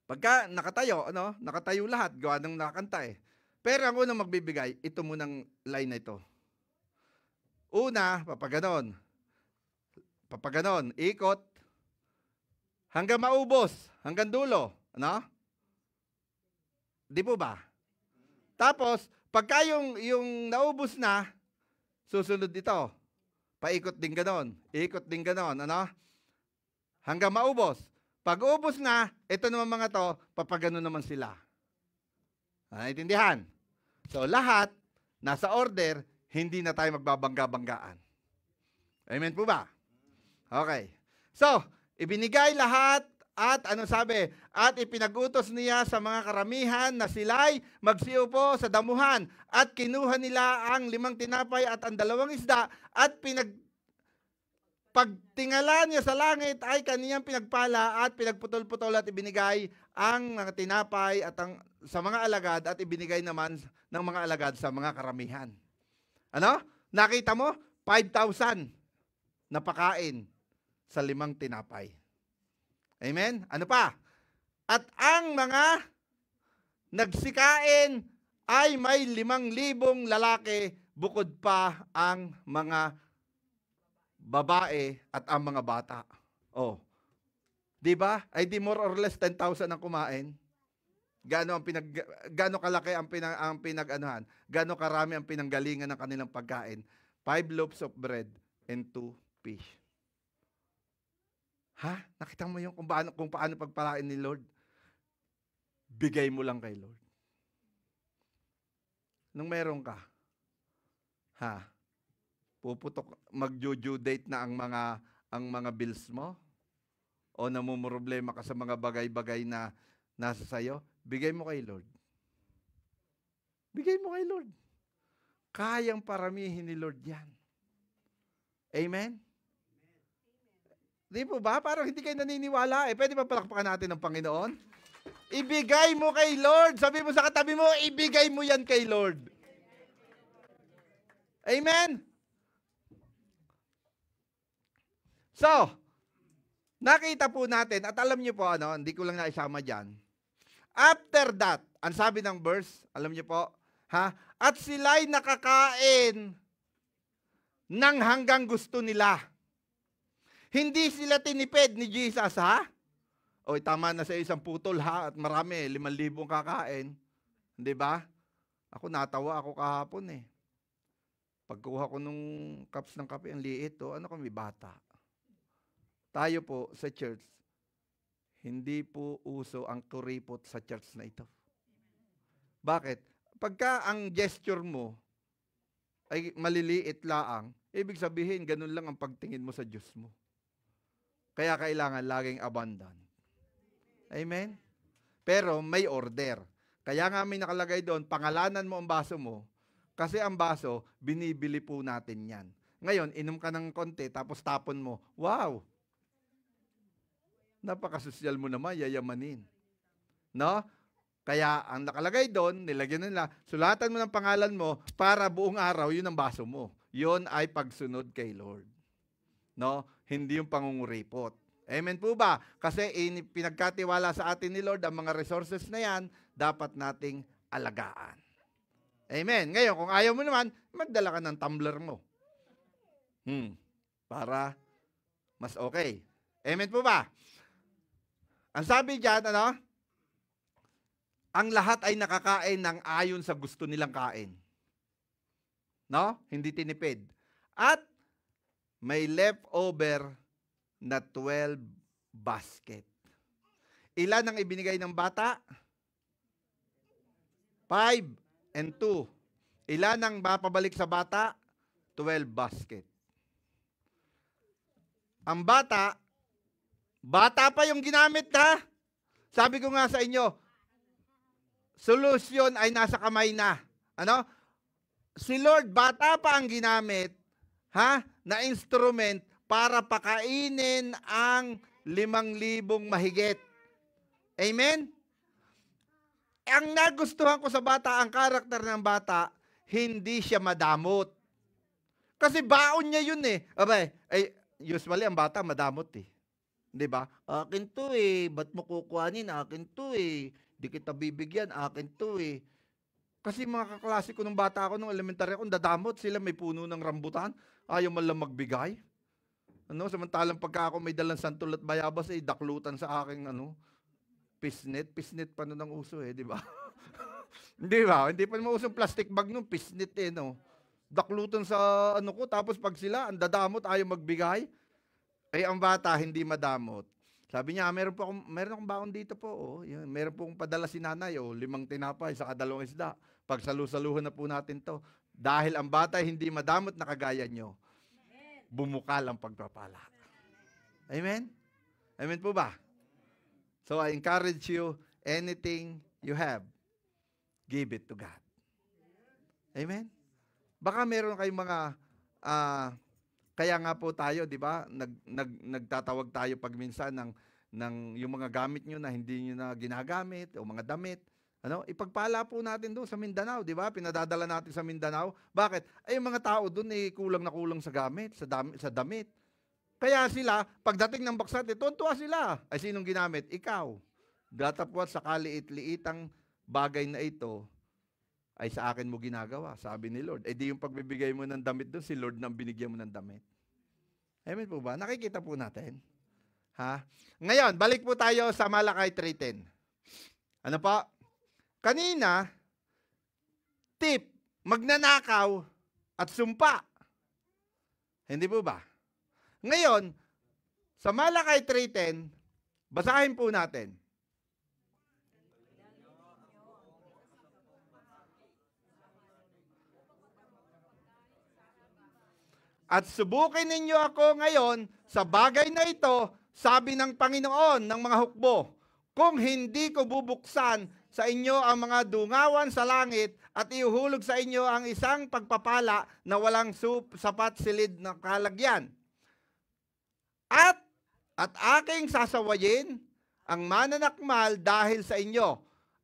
pagka nakatayo lahat, gawa ng nakakanta eh. Pero ang unang magbibigay, ito munang line na ito. Una, papaganon, ikot, hanggang maubos, hanggang dulo. Di po ba? Tapos, pagka yung naubos na, susunod ito. Paikot din ganon. Ikot din ganon. Hanggang maubos. Pag ubos na, ito naman mga to, papaganon naman sila. Naintindihan? So, lahat, nasa order, hindi na tayo magbabangga-banggaan. Amen po ba? Okay. So, ibinigay lahat at sabi? At ipinag-utos niya sa mga karamihan na sila'y magsiupo sa damuhan at kinuha nila ang 5 tinapay at ang 2 isda at pagtingala niya sa langit ay kaniyang pinagpala at pinagputol-putol at ibinigay ang mga tinapay at sa mga alagad at ibinigay naman ng mga alagad sa mga karamihan. Nakita mo? 5,000 na pakain sa 5 tinapay. Amen? Ano pa? At ang mga nagsikain ay may 5,000 lalaki bukod pa ang mga babae at ang mga bata. Di ba? Ay di more or less 10,000 ang kumain. Gaano kalaki ang pinag-anuhan? Gaano karami ang pinanggalingan ng kanilang pagkain? 5 loaves of bread and 2 fish. Nakita mo yung kung paano pagpalain ni Lord? Bigay mo lang kay Lord. Nung meron ka, puputok, mag-due date na ang mga bills mo? O namumroblema ka sa mga bagay-bagay na nasa sayo? Bigay mo kay Lord. Bigay mo kay Lord. Kayang paramihin ni Lord yan. Amen? Di po ba? Parang hindi kayo naniniwala. Pwede ba palakpakan natin ng Panginoon? Ibigay mo kay Lord. Sabi mo sa katabi mo, ibigay mo yan kay Lord. Amen? So, nakita po natin, at alam niyo po, hindi ko lang naisama dyan. After that, ang sabi ng verse, alam niyo po, at sila'y nakakain ng hanggang gusto nila. Hindi sila tinipid ni Jesus, O, tama na sa isang putol, at marami, 5,000 kakain. Hindi ba? Ako, natawa ako kahapon, Pagkuha ko nung cups ng kape, ang liit, kami, bata. Tayo po sa church, hindi po uso ang kuripot sa church na ito. Bakit? Pagka ang gesture mo ay maliliit laang, ibig sabihin, ganun lang ang pagtingin mo sa Diyos mo. Kaya kailangan laging abundant. Amen? Pero may order. Kaya nga may nakalagay doon, pangalanan mo ang baso mo, kasi ang baso, binibili po natin yan. Ngayon, inom ka ng konti, tapos tapon mo, wow! Napakasosyal mo naman, yayamanin. No? Kaya ang nakalagay doon, nilagyan nila, sulatan mo ng pangalan mo para buong araw, yun ang baso mo. Yun ay pagsunod kay Lord. No? Hindi yung pangunguripot. Amen po ba? Kasi pinagkatiwala sa atin ni Lord ang mga resources na yan, dapat nating alagaan. Amen. Ngayon, kung ayaw mo naman, magdala ka ng tumbler mo. Para mas okay. Amen po ba? Ang sabi diyan, ang lahat ay nakakain ng ayon sa gusto nilang kain. No? Hindi tinipid. At may leftover na 12 basket. Ilan ang ibinigay ng bata? 5 and 2. Ilan ang mapabalik sa bata? 12 basket. Ang bata pa yung ginamit Sabi ko nga sa inyo, solusyon ay nasa kamay na. Si Lord, bata pa ang ginamit, na instrument para pakainin ang 5,000 mahigit. Amen? Ang nagustuhan ko sa bata, ang karakter ng bata, hindi siya madamot. Kasi baon niya yun usually ang bata madamot Di ba? Akin to ba't mo kukuhanin? Akin to di kita bibigyan, akin to Kasi mga kaklase ko nung bata ako, nung elementary ako, dadamot sila, may puno ng rambutan, ayaw man lang magbigay. Samantalang pagka ako may dalang santol at bayabas, daklutan sa aking pisnet pa nun ang uso di ba? Di ba? Hindi pa naman usong plastic bag nun, pisnet Daklutan sa ko, tapos pag sila, ang dadamot, ayaw magbigay. Ang bata, hindi madamot. Sabi niya, meron akong baon dito po. Yan. Meron pong padala si nanay, 5 tinapay, saka 2 isda. Pagsalusaluhan na po natin to. Dahil ang bata hindi madamot na kagaya nyo, bumukal ang pagpapala. Amen? Amen po ba? So I encourage you, anything you have, give it to God. Amen? Baka meron kayong mga kaya nga po tayo, di ba? Nagtatawag tayo pag minsan ng yung mga gamit nyo na hindi nyo na ginagamit o mga damit. Ipagpala po natin doon sa Mindanao, di ba? Pinadadala natin sa Mindanao. Bakit? Yung mga tao doon kulang na kulang sa gamit, sa damit. Kaya sila, pagdating ng baksat, tuwa sila. Sinong ginamit? Ikaw. Datapwat sa kaliit-liitang bagay na ito, ay sa akin mo ginagawa, sabi ni Lord. Di yung pagbibigay mo ng damit doon, si Lord nang binigyan mo ng damit. Amen po ba? Nakikita po natin. Ngayon, balik po tayo sa Malakay 3:10. Ano po? Kanina, tip, magnanakaw at sumpa. Hindi po ba? Ngayon, sa Malakay 3:10, basahin po natin. At subukin ninyo ako ngayon sa bagay na ito, sabi ng Panginoon ng mga hukbo, kung hindi ko bubuksan sa inyo ang mga dungawan sa langit at ihuhulog sa inyo ang isang pagpapala na walang sapat silid na kalagyan. At aking sasawayin ang mananakmal dahil sa inyo,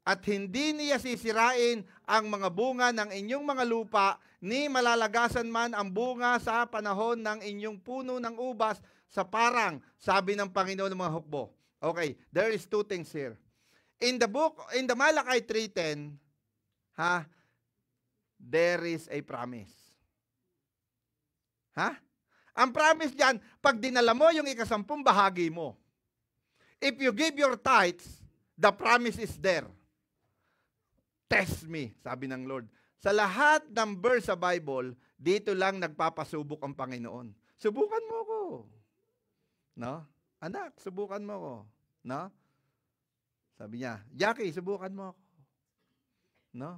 at hindi niya sisirain ang mga bunga ng inyong mga lupa, ni malalagasan man ang bunga sa panahon ng inyong puno ng ubas sa parang, sabi ng Panginoon ng mga hukbo. Okay, there is two things here. In the Malachi 3:10, there is a promise. Ang promise diyan, pag dinala mo yung ikasampung bahagi mo, if you give your tithes, the promise is there. Test me, sabi ng Lord. Sa lahat ng verse sa Bible, dito lang nagpapasubok ang Panginoon. Subukan mo ko. No? Anak, subukan mo ko. No? Sabi niya, Jackie, subukan mo ako. No?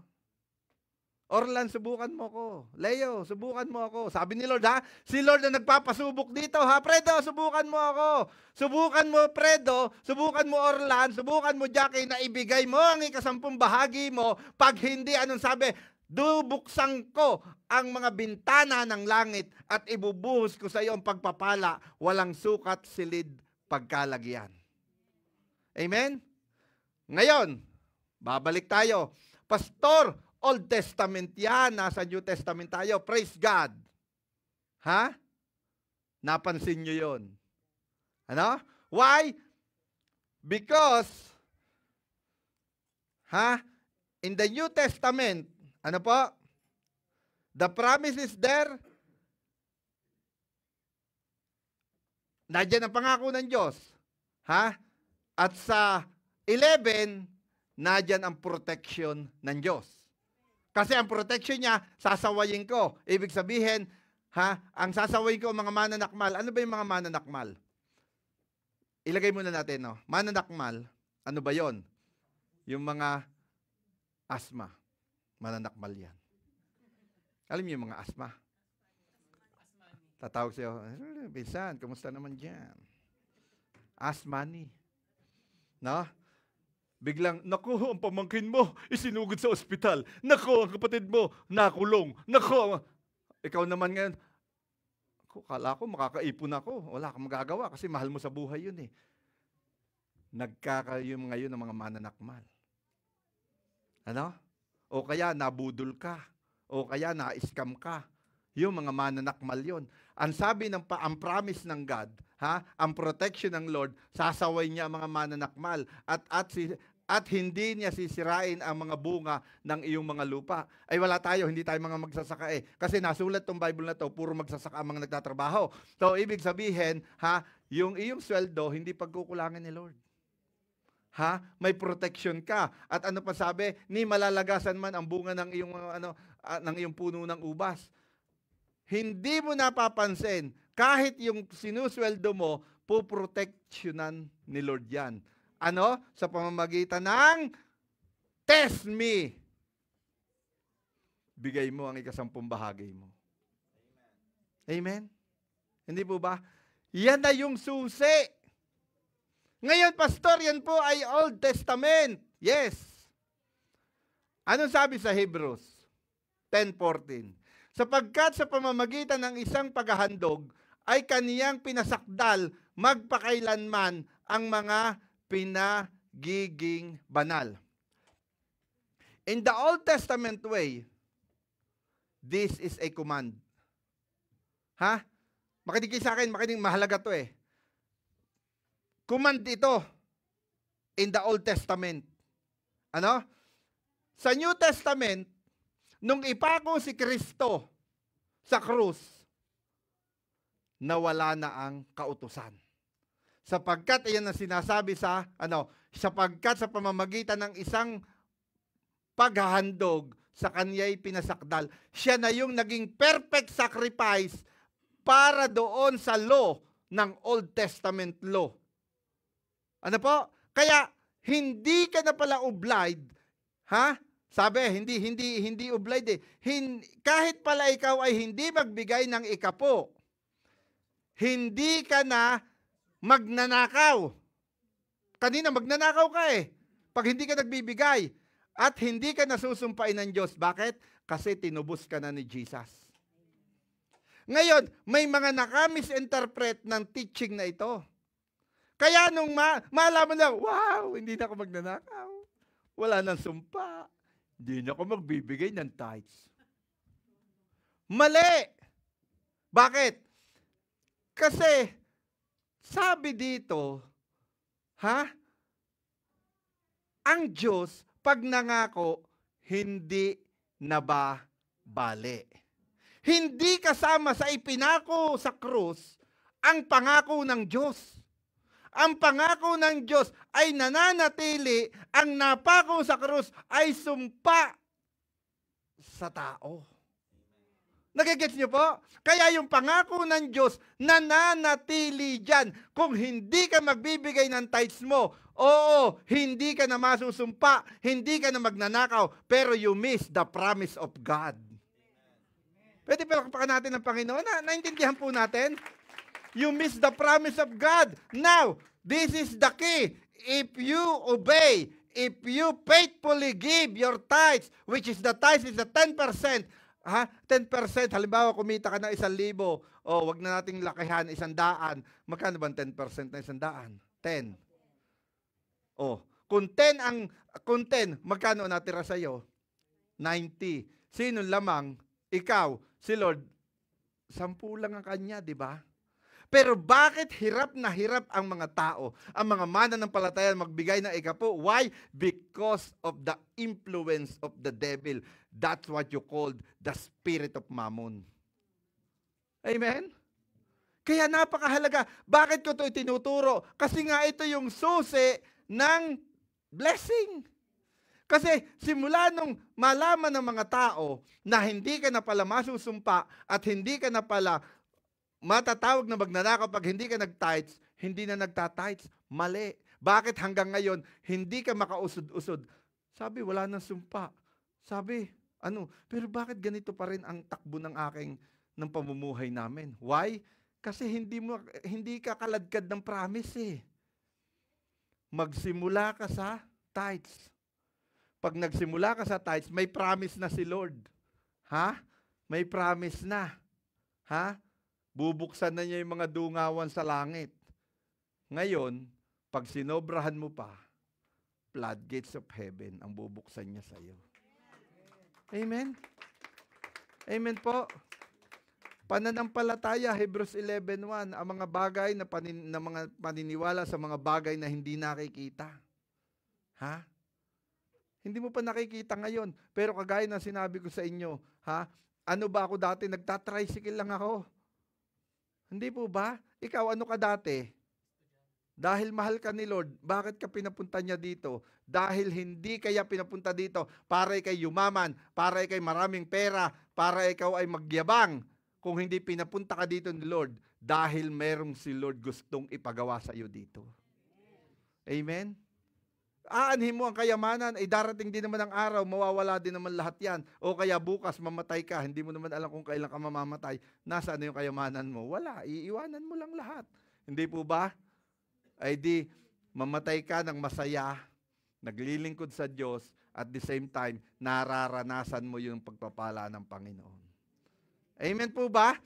Orlan, subukan mo ko. Leo, subukan mo ako. Sabi ni Lord, si Lord na nagpapasubok dito, Fredo, subukan mo ako. Subukan mo, Fredo, subukan mo, Orlan, subukan mo, Jackie, na ibigay mo ang ikasampung bahagi mo. Pag hindi, anong sabi? Bubuksan ko ang mga bintana ng langit at ibubuhos ko sa iyo ang pagpapala, walang sukat, silid, pagkalagyan. Amen? Ngayon, babalik tayo. Pastor, Old Testament yan, nasa New Testament tayo. Praise God. Napansin nyo yun. Ano? Why? Because, in the New Testament, ano po? The promise is there. Nandiyan ang pangako ng Diyos. At sa 11, nandiyan ang protection ng Diyos. Kasi ang protection niya, sasawayin ko. Ibig sabihin, ang sasawayin ko mga mananakmal. Ano ba yung mga mananakmal? Ilagay muna natin, no? Mananakmal, ano ba yon? Yung mga asma. Mananakmal yan. Alam niyo yung mga asma? Tatawag sa'yo, Pinsan, kumusta naman dyan? Asmani. No? Biglang, naku, ang pamangkin mo, isinugod sa ospital. Naku, ang kapatid mo, nakulong. Naku, ikaw naman ngayon, kala ko makakaipon ako. Wala kang magagawa kasi mahal mo sa buhay yun eh. Nagkakayom ngayon ng mga mananakmal. Ano? O kaya nabudol ka. O kaya na-scam ka. Yung mga mananakmal yun. Ang sabi ang promise ng God, ang protection ng Lord, sasaway niya ang mga mananakmal at hindi niya sisirain ang mga bunga ng iyong mga lupa. Ay wala tayo, hindi tayo mga magsasaka eh. Kasi nasulat tong Bible na to, puro magsasaka ang mga nagtatrabaho. So ibig sabihin, yung iyong sweldo, hindi pagkukulangan ni Lord. May protection ka. At ano pa sabi? Ni malalagasan man ang bunga ng iyong ng iyong puno ng ubas. Hindi mo napapansin, kahit yung sinusweldo mo, puproteksyonan ni Lord yan. Ano? Sa pamamagitan ng test me. Bigay mo ang ikasampung bahagi mo. Amen? Hindi po ba? Yan na yung susi. Ngayon, pastor, yan po ay Old Testament. Yes. Anong sabi sa Hebrews 10:14? Sapagkat sa pamamagitan ng isang paghahandog ay kaniyang pinasakdal magpakailanman ang mga pinagiging banal. In the Old Testament way, this is a command. Makinig kayo sa akin, mahalaga to eh. Command ito in the Old Testament. Ano? Sa New Testament, nung ipako si Kristo sa krus, nawala na ang kautusan. Sapagkat iyan ang sinasabi sapagkat sa pamamagitan ng isang paghahandog sa kanya'y pinasakdal, siya na yung naging perfect sacrifice para doon sa law ng Old Testament law. Ano po? Kaya hindi ka na pala obliged, Sabi, hindi obliged eh. Kahit pala ikaw ay hindi magbigay ng ikapo, hindi ka na magnanakaw. Kanina magnanakaw ka eh. pag hindi ka nagbibigay at hindi ka nasusumpain ng Diyos. Bakit? Kasi tinubos ka na ni Jesus. Ngayon, may mga nakamisinterpret ng teaching na ito. Kaya nung malaman lang, wow, hindi na ako magnanakaw. Wala nang sumpa. Hindi na ako magbibigay ng tithes. Mali! Bakit? Kasi, sabi dito, ang Diyos, pag nangako, hindi nababali. Hindi kasama sa ipinako sa krus ang pangako ng Diyos. Ang pangako ng Diyos ay nananatili, ang napako sa krus ay sumpa sa tao. Nagigets niyo po? Kaya yung pangako ng Diyos nananatili dyan. Kung hindi ka magbibigay ng tithes mo, oo, hindi ka na masusumpa, hindi ka na magnanakaw, pero you miss the promise of God. Pwede palakpakan natin ng Panginoon. Naintindihan po natin? You miss the promise of God. Now, this is the key. If you obey, if you faithfully give your tithes, which is the tithes is the 10%, 10%, halimbawa kumita ka ng 1,000, wag na nating lakihan, 100. Magkano ba 10% na 100? 10. Kung 10, magkano natira sa'yo? 90. Sino lamang? Ikaw, si Lord, 10 lang ang kanya, di ba? Pero bakit hirap na hirap ang mga tao, ang mga mananampalataya magbigay ng ikapo? Why? Because of the influence of the devil. That's what you called the spirit of mammon. Amen? Kaya napakahalaga. Bakit ko ito itinuturo? Kasi nga ito yung susi ng blessing. Kasi simula nung malaman ng mga tao na hindi ka na pala masusumpa at hindi ka na pala matatawag na magnanakaw pag hindi ka nag-tithes, hindi na nagta-tithes. Mali. Bakit hanggang ngayon hindi ka makausod-usod? Sabi, wala nang sumpa. Sabi, pero bakit ganito pa rin ang takbo ng pamumuhay namin? Why? Kasi hindi ka kaladkad ng promise eh. Magsimula ka sa tithes. Pag nagsimula ka sa tithes, may promise na si Lord. May promise na. Bubuksan na niya yung mga dungawan sa langit. Ngayon, pag sinobrahan mo pa, floodgates of heaven ang bubuksan niya sa iyo. Amen? Amen po. Pananampalataya, Hebrews 11:1, ang mga bagay na mga paniniwala sa mga bagay na hindi nakikita. Hindi mo pa nakikita ngayon. Pero kagaya ng sinabi ko sa inyo, ano ba ako dati? Nagtatricycle lang ako. Hindi po ba? Ikaw, ano ka dati? Dahil mahal ka ni Lord, bakit ka pinapunta niya dito? Dahil hindi kaya pinapunta dito para ikay yumaman, para ikay maraming pera, para ikaw ay magyabang. Kung hindi pinapunta ka dito ni Lord, dahil merong si Lord gustong ipagawa sa iyo dito. Amen? Aanhin mo ang kayamanan, darating din naman ang araw, mawawala din naman lahat yan. O kaya bukas, mamatay ka, hindi mo naman alam kung kailan ka mamamatay. Nasaan na yung kayamanan mo? Wala, iiwanan mo lang lahat. Hindi po ba? Ay di, mamatay ka ng masaya, naglilingkod sa Diyos, at the same time, nararanasan mo yung pagpapala ng Panginoon. Amen po ba?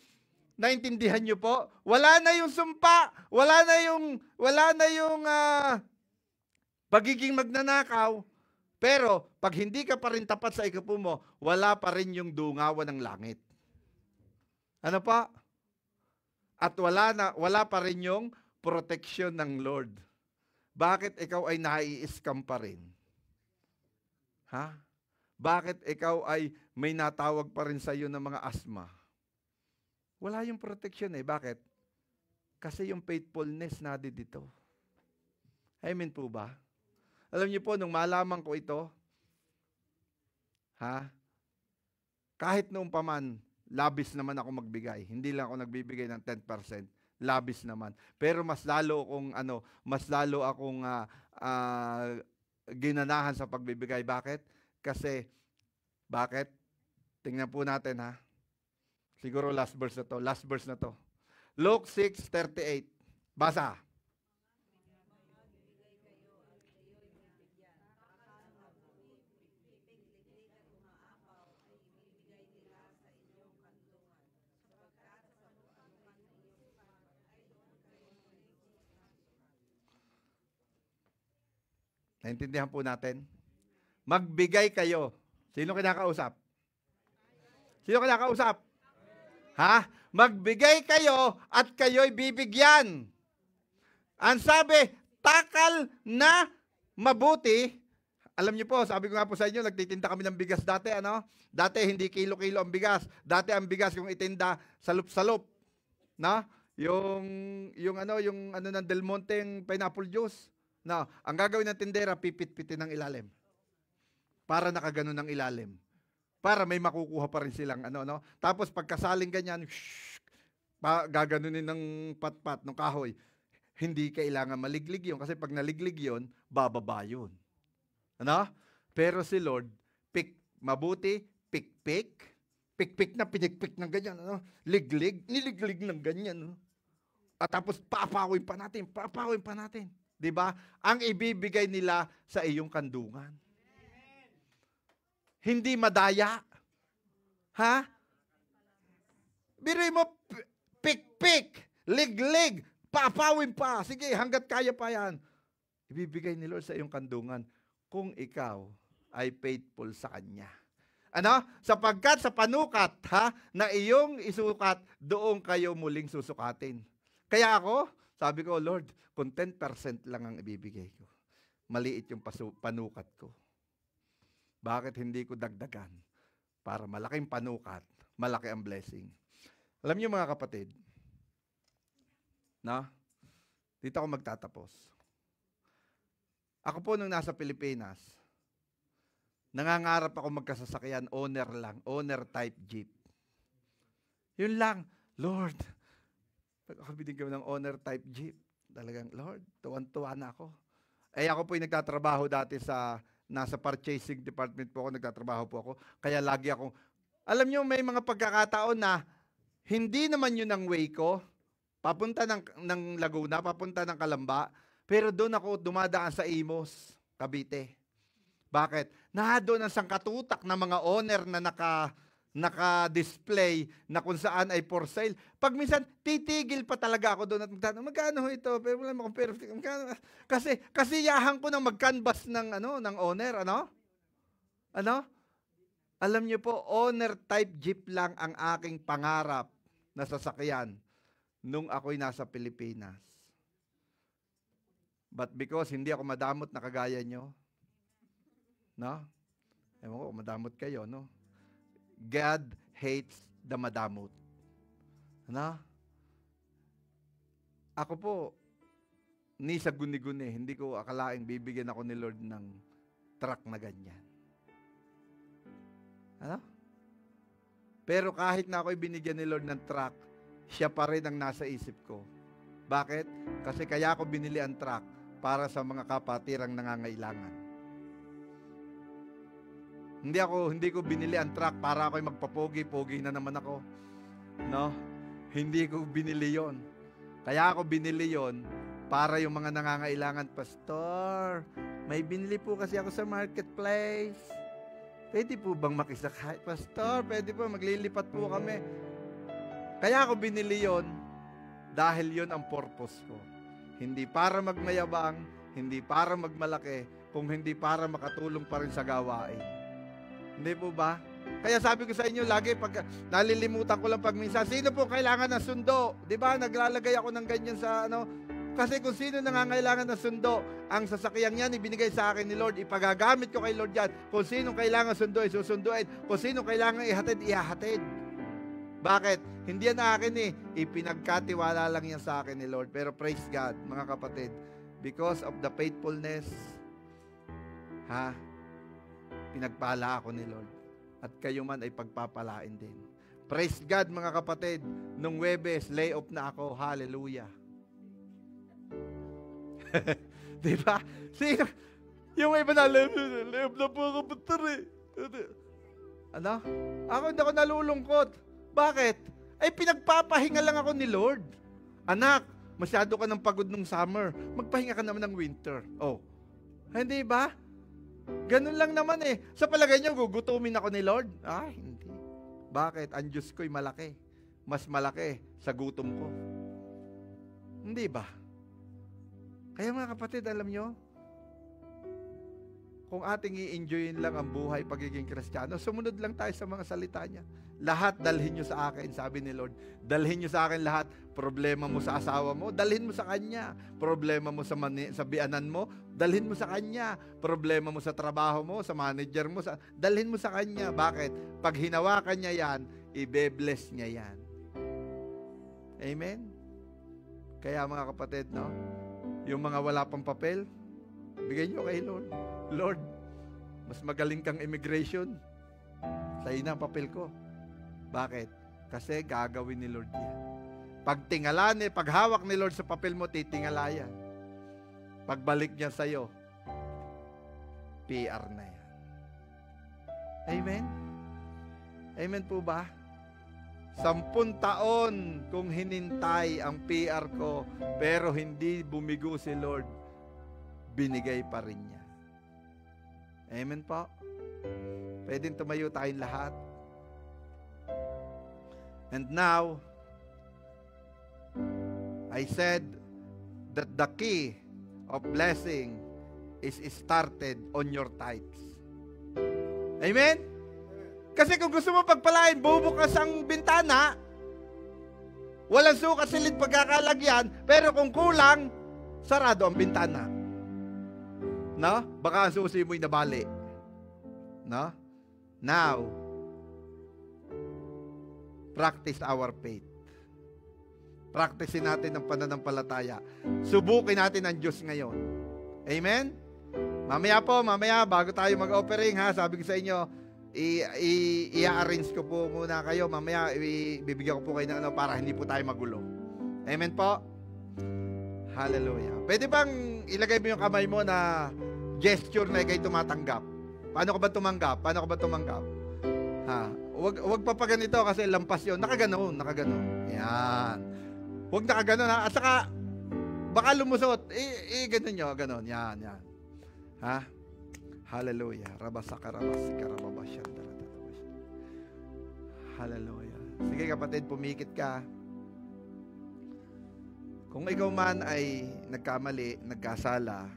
Naintindihan niyo po? Wala na yung sumpa, wala na yung pagiging magnanakaw, pero pag hindi ka pa rin tapat sa ikapo mo, wala pa rin yung dungawan ng langit. Ano pa? At wala pa rin yung protection ng Lord. Bakit ikaw ay nai-scam pa rin? Bakit ikaw ay may natawag pa rin sa iyo ng mga asma? Wala yung protection eh. Bakit? Kasi yung faithfulness na dito. Amen po ba? Alam niyo po, nung malaman ko ito, kahit noong paman, labis naman ako magbigay. Hindi lang ako nagbibigay ng 10%. Labis naman. Pero mas lalo akong ginanahan sa pagbibigay. Bakit? Kasi, bakit? Tingnan po natin Siguro last verse na to. Luke 6:38. Basa. Naintindihan po natin? Magbigay kayo. Sino kinakausap? Sino kinakausap? Ha? Magbigay kayo at kayo'y bibigyan. Ang sabi, takal na mabuti. Alam niyo po, sabi ko nga po sa inyo, nagtitinda kami ng bigas dati, ano? Dati hindi kilo-kilo ang bigas. Dati ang bigas yung itinda salup-salup. Na? Yung ano ng Del Monte, yung pineapple juice. Na, ang gagawin ng tindera, pipit-pitin ng ilalim. Para nakaganon ng ilalim. Para may makukuha pa rin silang ano, no? Tapos pagkasaling ganyan, gaganunin ng patpat ng kahoy. Hindi kailangan maliglig yun kasi pag naliglig yun, bababa yun. Ano? Pero si Lord, mabuti, pikpik na pinikpik ng ganyan, ano? Niliglig ng ganyan, no? At tapos papawin pa natin. 'Di ba? Ang ibibigay nila sa iyong kandungan. Hindi madaya. Ha? Biruin mo, pik-pik, lig-lig, papawin pa. Sige, hanggat kaya pa yan. Ibibigay ni Lord sa iyong kandungan kung ikaw ay faithful sa Kanya. Ano? Sapagkat sa panukat na iyong isukat, doon kayo muling susukatin. Kaya ako, sabi ko, Lord, kung 10% lang ang ibibigay ko, maliit yung panukat ko. Bakit hindi ko dagdagan? Para malaking panukat, malaki ang blessing. Alam niyo mga kapatid, no? Dito ako magtatapos. Ako po nung nasa Pilipinas, nangangarap ako magkasasakyan, owner type jeep. Yun lang, Lord, pag ako binigyan ng owner type jeep, talagang, Lord, tuwan-tuwa na ako. Ako po yung nagtatrabaho dati nasa purchasing department po ako, nagtatrabaho po ako. Kaya lagi akong, alam nyo, may mga pagkakataon na hindi naman yun ang way ko. Papunta ng Laguna, papunta ng Calamba, pero doon ako dumadaan sa Imos, Cavite. Bakit? Doon ang sangkatutak ng mga owner na naka-display na kung saan ay for sale. Pag minsan, titigil pa talaga ako doon at magtanong, magkano ito? Pero wala akong perfect. Kasi kasiyahan ko ng mag-canvas ng owner, ano? Alam niyo po, owner type jeep lang ang aking pangarap na sasakyan nung ako'y nasa Pilipinas. But because hindi ako madamot na kagaya nyo, no? Ewan ko, madamot kayo, no? God hates the madamot. Ano? Ako po, ni sa guni-guni, hindi ko akalaing bibigyan ako ni Lord ng truck na ganyan. Ano? Pero kahit na ako'y binigyan ni Lord ng truck, siya pa rin ang nasa isip ko. Bakit? Kasi kaya ako binili ang truck para sa mga kapatirang nangangailangan. Hindi ko binili ang truck para ako'y magpapogi-pogi na naman ako. No? Hindi ko binili yon. Kaya ako binili yon para yung mga nangangailangan, Pastor, may binili po kasi ako sa marketplace. Pwede po bang makisakay? Pastor, pwede po, maglilipat po kami. Kaya ako binili yon dahil yon ang purpose ko. Hindi para magmayabang, hindi para magmalaki, kung hindi para makatulong pa rin sa gawain. Hindi po ba? Kaya sabi ko sa inyo, lagi pag nalilimutan ko lang pag minsan, sino po kailangan ng sundo? Di ba? Naglalagay ako ng ganyan sa Kasi kung sino nangangailangan ng sundo, ang sasakyan yan, ibinigay sa akin ni Lord, ipagagamit ko kay Lord yan. Kung sino kailangan sunduin, susunduin. Kung sino kailangan ihatid, ihahatid. Bakit? Hindi yan akin Ipinagkatiwala lang yan sa akin ni Lord. Pero praise God, mga kapatid, because of the faithfulness, pinagpala ako ni Lord. At kayo man ay pagpapalain din. Praise God, mga kapatid. Nung Webes, lay off na ako. Hallelujah. Diba? Sino? Yung iba na, lay off na po ako, Pastor. Ano? Ako hindi ako nalulungkot. Bakit? Ay pinagpapahinga lang ako ni Lord. Anak, masyado ka ng pagod nung summer. Magpahinga ka naman ng winter. Oh. Hindi ba? Ganun lang naman Sa palagay niyo, gugutumin ako ni Lord? Hindi. Bakit? Ang Diyos ko'y malaki. Mas malaki sa gutom ko. Hindi ba? Kaya mga kapatid, alam nyo, kung ating i-enjoyin lang ang buhay pagiging Kristiyano, sumunod lang tayo sa mga salita niya. Lahat dalhin nyo sa akin, sabi ni Lord. Dalhin nyo sa akin lahat. Problema mo sa asawa mo, dalhin mo sa Kanya. Problema mo sa bianan mo, dalhin mo sa Kanya. Problema mo sa trabaho mo, sa manager mo, dalhin mo sa Kanya. Bakit? Pag hinawakan niya yan, ibe-bless niya yan. Amen? Kaya mga kapatid, no? Yung mga wala pang papel, bigay nyo kay Lord. Lord, mas magaling kang immigration. Sa'yo na ang papel ko. Bakit? Kasi gagawin ni Lord yan. Pag paghawak ni Lord sa papel mo, titingala yan. Pagbalik niya sa'yo, PR na yan. Amen? Amen po ba? 10 taon kung hinintay ang PR ko, pero hindi bumigo si Lord, binigay pa rin niya. Amen po? Pwedeng tumayo tayong lahat. And now, I said that the key of blessing is started on your tithes. Amen? Kasi kung gusto mo pagpalain, bubukas ang bintana, walang sukat silid pagkakalagyan, pero kung kulang, sarado ang bintana. No? Baka ang susi mo'y nabali. No? Now, practice our faith. Practicein natin ang pananampalataya. Subukin natin ang Diyos ngayon. Amen? Mamaya, bago tayo mag-offering, ha, sabi ko sa inyo, i-arrange ko po muna kayo. Mamaya, bibigyan ko po kayo ng ano para hindi po tayo magulo. Amen po? Hallelujah. Pwede bang ilagay mo yung kamay mo na gesture na ikay tumatanggap? Paano ka ba tumanggap? Ha? Huwag pa pa ganito kasi lampas yun. Nakaganon. Yan. Huwag nakaganon, ha? At saka, baka lumusot. Ganon nyo. Ganon. Yan. Ha? Hallelujah. Hallelujah. Sige kapatid, pumikit ka. Kung ikaw man ay nagkamali, nagkasala,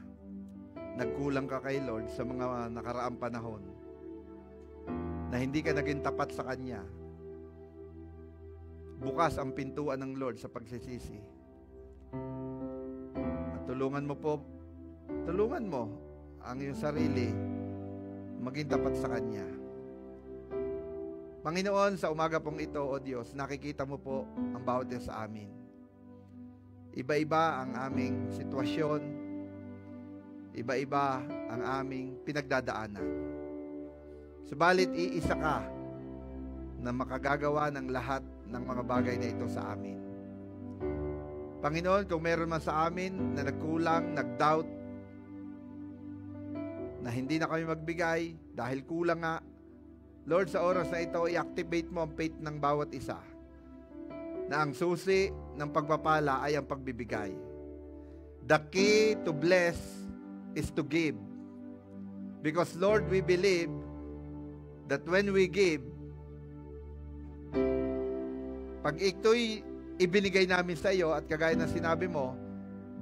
nagkulang ka kay Lord sa mga nakaraang panahon, na hindi ka naging tapat sa Kanya, bukas ang pintuan ng Lord sa pagsisisi. At tulungan mo ang iyong sarili maging tapat sa Kanya. Panginoon, sa umaga pong ito, O Diyos, nakikita mo po ang bawat isa sa amin. Iba-iba ang aming sitwasyon, iba-iba ang aming pinagdadaanan. Subalit, iisa ka na makagagawa ng lahat ng mga bagay na ito sa amin. Panginoon, kung meron man sa amin na nagkulang, nagdoubt, na hindi na kami magbigay dahil kulang nga, Lord, sa oras na ito, i-activate mo ang faith ng bawat isa na ang susi ng pagpapala ay ang pagbibigay. The key to bless is to give. Because Lord, we believe that when we give, pag ito'y ibinigay namin sa iyo at kagaya ng sinabi mo,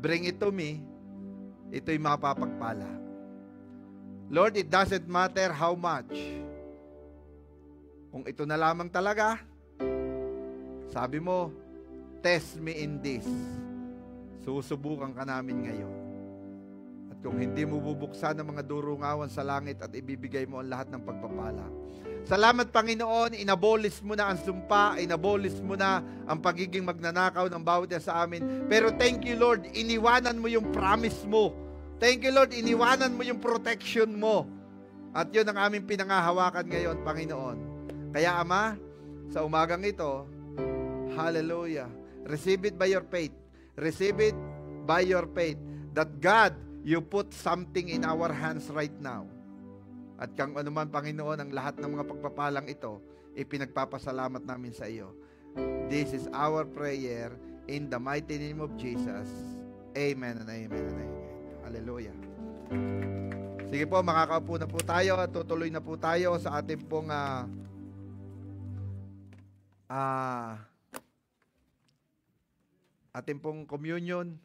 bring it to me, ito'y mapapagpala. Lord, it doesn't matter how much. Kung ito na lamang talaga, sabi mo, test me in this. Susubukan ka namin ngayon. At kung hindi mo bubuksan ang mga durungawan sa langit at ibibigay mo ang lahat ng pagpapala. Salamat, Panginoon, inabolis mo na ang sumpa, inabolis mo na ang pagiging magnanakaw ng bawat isa sa amin. Pero thank you, Lord, iniwanan mo yung promise mo. Thank you, Lord, iniwanan mo yung protection mo. At yun ang aming pinangahawakan ngayon, Panginoon. Kaya, Ama, sa umagang ito, hallelujah, receive it by your faith. Receive it by your faith. That God, you put something in our hands right now. At kung anuman, Panginoon, ang lahat ng mga pagpapalang ito, ipinagpapasalamat namin sa iyo. This is our prayer in the mighty name of Jesus. Amen and amen and amen. Hallelujah. Sige po, makakaupo na po tayo at tutuloy na po tayo sa ating pong communion.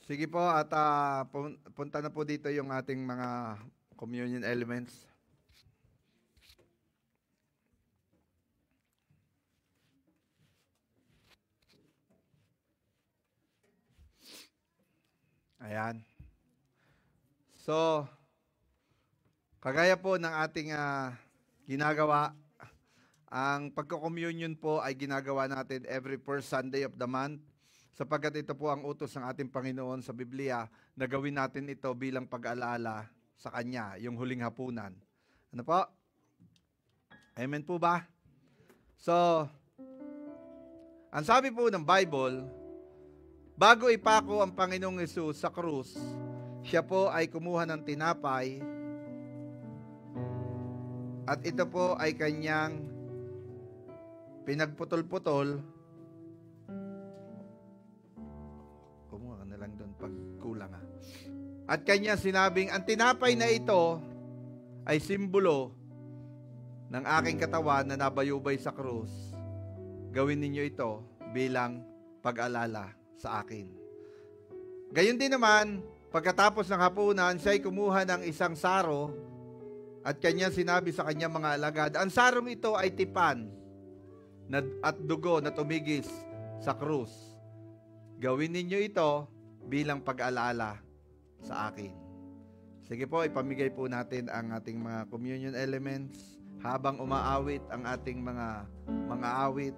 Sige po at punta na po dito yung ating mga communion elements. Ayan. So, kagaya po ng ating ginagawa, ang pagko-communion po ay ginagawa natin every first Sunday of the month, sapagkat ito po ang utos ng ating Panginoon sa Biblia na gawin natin ito bilang pag-alala sa Kanya, yung huling hapunan. Ano po? Amen po ba? So, ang sabi po ng Bible, bago ipako ang Panginoong Hesus sa krus, siya po ay kumuha ng tinapay at ito po ay kanyang pinagputol-putol. Kumuha ka na lang doon pag kulang ha. At kanya sinabing, ang tinapay na ito ay simbolo ng aking katawan na nabayubay sa krus. Gawin ninyo ito bilang pag-alala sa akin. Gayon din naman, pagkatapos ng hapunan, siya ay kumuha ng isang saro at kanya sinabi sa kanyang mga alagad, ang sarong ito ay tipan at dugo na tumigis sa krus. Gawin ninyo ito bilang pag-alala sa akin. Sige po, ipamigay po natin ang ating mga communion elements habang umaawit ang ating mga awit.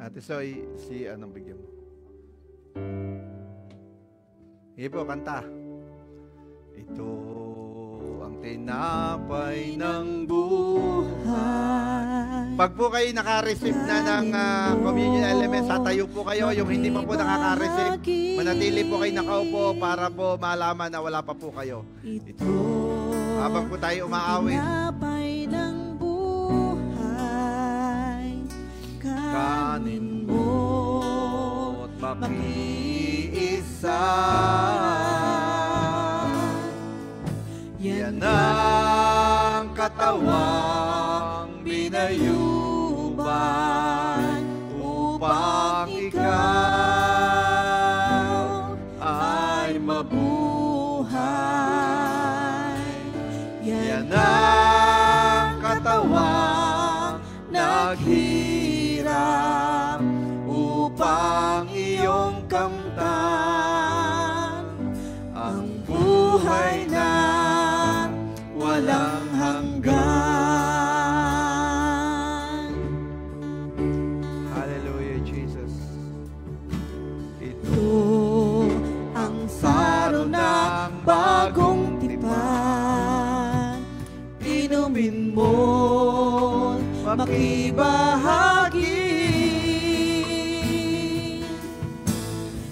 Ate Soy, si anong bigyan mo? Sige po, kanta. Ito ang tinapay ng buhay. Pag po kayo naka-receive na ng communion elements, tatayo po kayo. Yung hindi pa po nakaka-receive, manatili po kayo nakaupo para po malaman na wala pa po kayo. Ito, habang po tayo umaawit. Tinapay ng kanin mo't makiisa. Yan ang katawang binayuban upang ikaw ay mabuhay. Yan ang katawang naghirap upang iyong kamtan ang buhay na walang hanggan. Hallelujah, Jesus. Ito ang saro ng bagong tipan, inumin mo makibahagi.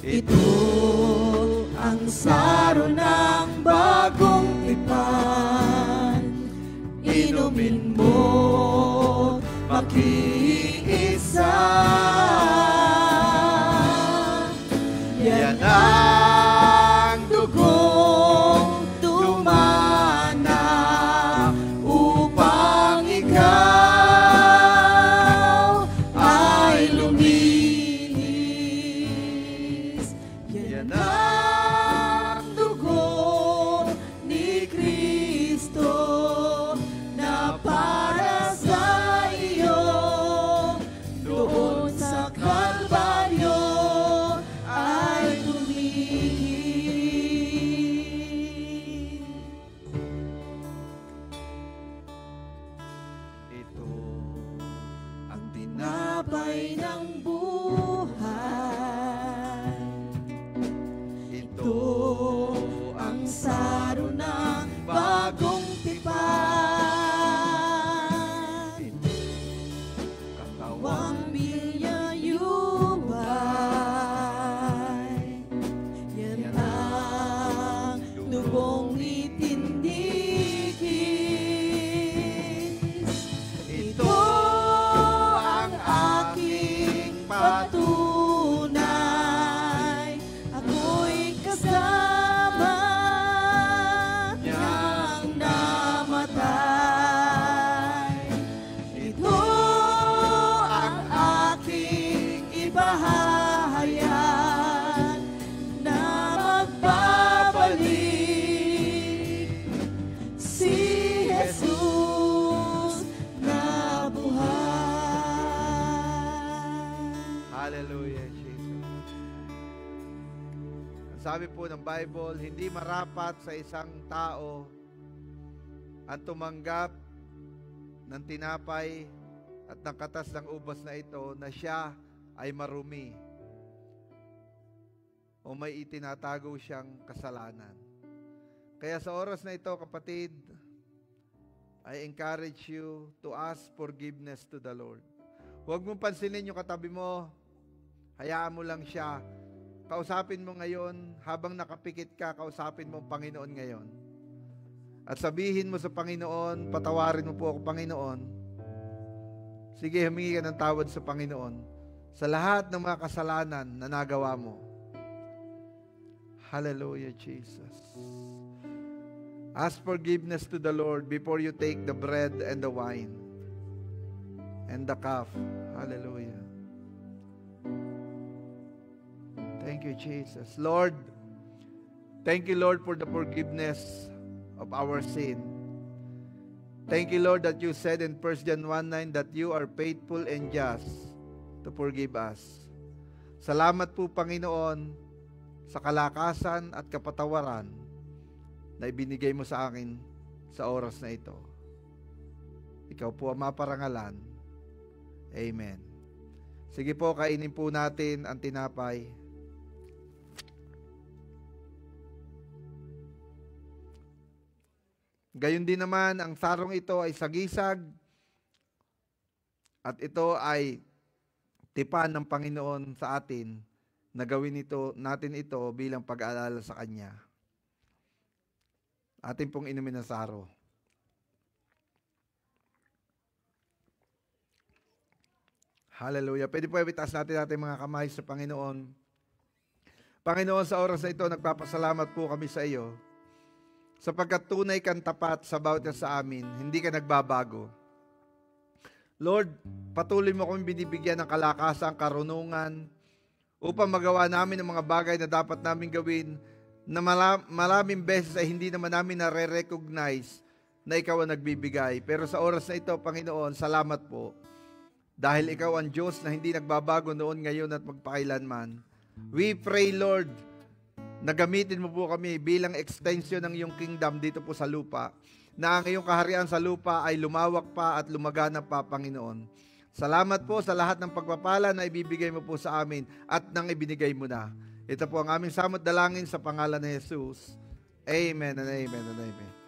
Ito ang saro ng bagong tipan, inumin mo makiisa. Yan ang dugong dumana upang ikaw ay luminis. Yan ang dugo ni Kristo na para sa iyo doon sa Kalbaryo ay tumigil. Ito ang tinapay ng buhay. Ito ang saro ng bagong tipan, katawang binayubay. Yan ang dugong itindi Hallelujah, Jesus. Ang sabi po ng Bible, hindi marapat sa isang tao ang tumanggap ng tinapay at ng katas ng ubas na ito na siya ay marumi o may itinatago siyang kasalanan. Kaya sa oras na ito, kapatid, I encourage you to ask forgiveness to the Lord. Huwag mong pansinin yung katabi mo. Hayaan mo lang siya. Kausapin mo ngayon, habang nakapikit ka, kausapin mo ang Panginoon ngayon. At sabihin mo sa Panginoon, patawarin mo po ako, Panginoon. Sige, humingi ka ng tawad sa Panginoon sa lahat ng mga kasalanan na nagawa mo. Hallelujah, Jesus. Ask forgiveness to the Lord before you take the bread and the wine and the cup. Hallelujah. Thank you, Jesus. Lord, thank you, Lord, for the forgiveness of our sin. Thank you, Lord, that you said in 1 John 1:9 that you are faithful and just to forgive us. Salamat po, Panginoon, sa kalakasan at kapatawaran na ibinigay mo sa akin sa oras na ito. Ikaw po ang maparangalan. Amen. Sige po, kainin po natin ang tinapay. Gayon din naman, ang sarong ito ay sagisag at ito ay tipan ng Panginoon sa atin na gawin natin ito bilang pag-aalala sa Kanya. Atin pong inumin ng saro. Hallelujah. Pwede po itaas natin mga kamay sa Panginoon. Panginoon, sa oras na ito, nagpapasalamat po kami sa iyo. Sapagkat tunay kang tapat sa bawat isa sa amin, hindi ka nagbabago. Lord, patuloy mo kami binibigyan ng kalakasan, karunungan, upang magawa namin ang mga bagay na dapat namin gawin, na maraming beses ay hindi naman namin nare-recognize na ikaw ang nagbibigay. Pero sa oras na ito, Panginoon, salamat po. Dahil ikaw ang Diyos na hindi nagbabago noon, ngayon at magpakailanman. We pray, Lord, na gamitin mo po kami bilang extension ng iyong kingdom dito po sa lupa, na ang iyong kaharian sa lupa ay lumawak pa at lumaganap pa, Panginoon. Salamat po sa lahat ng pagpapala na ibibigay mo po sa amin at nang ibinigay mo na. Ito po ang aming samot dalangin sa pangalan ni Jesus. Amen and amen and amen.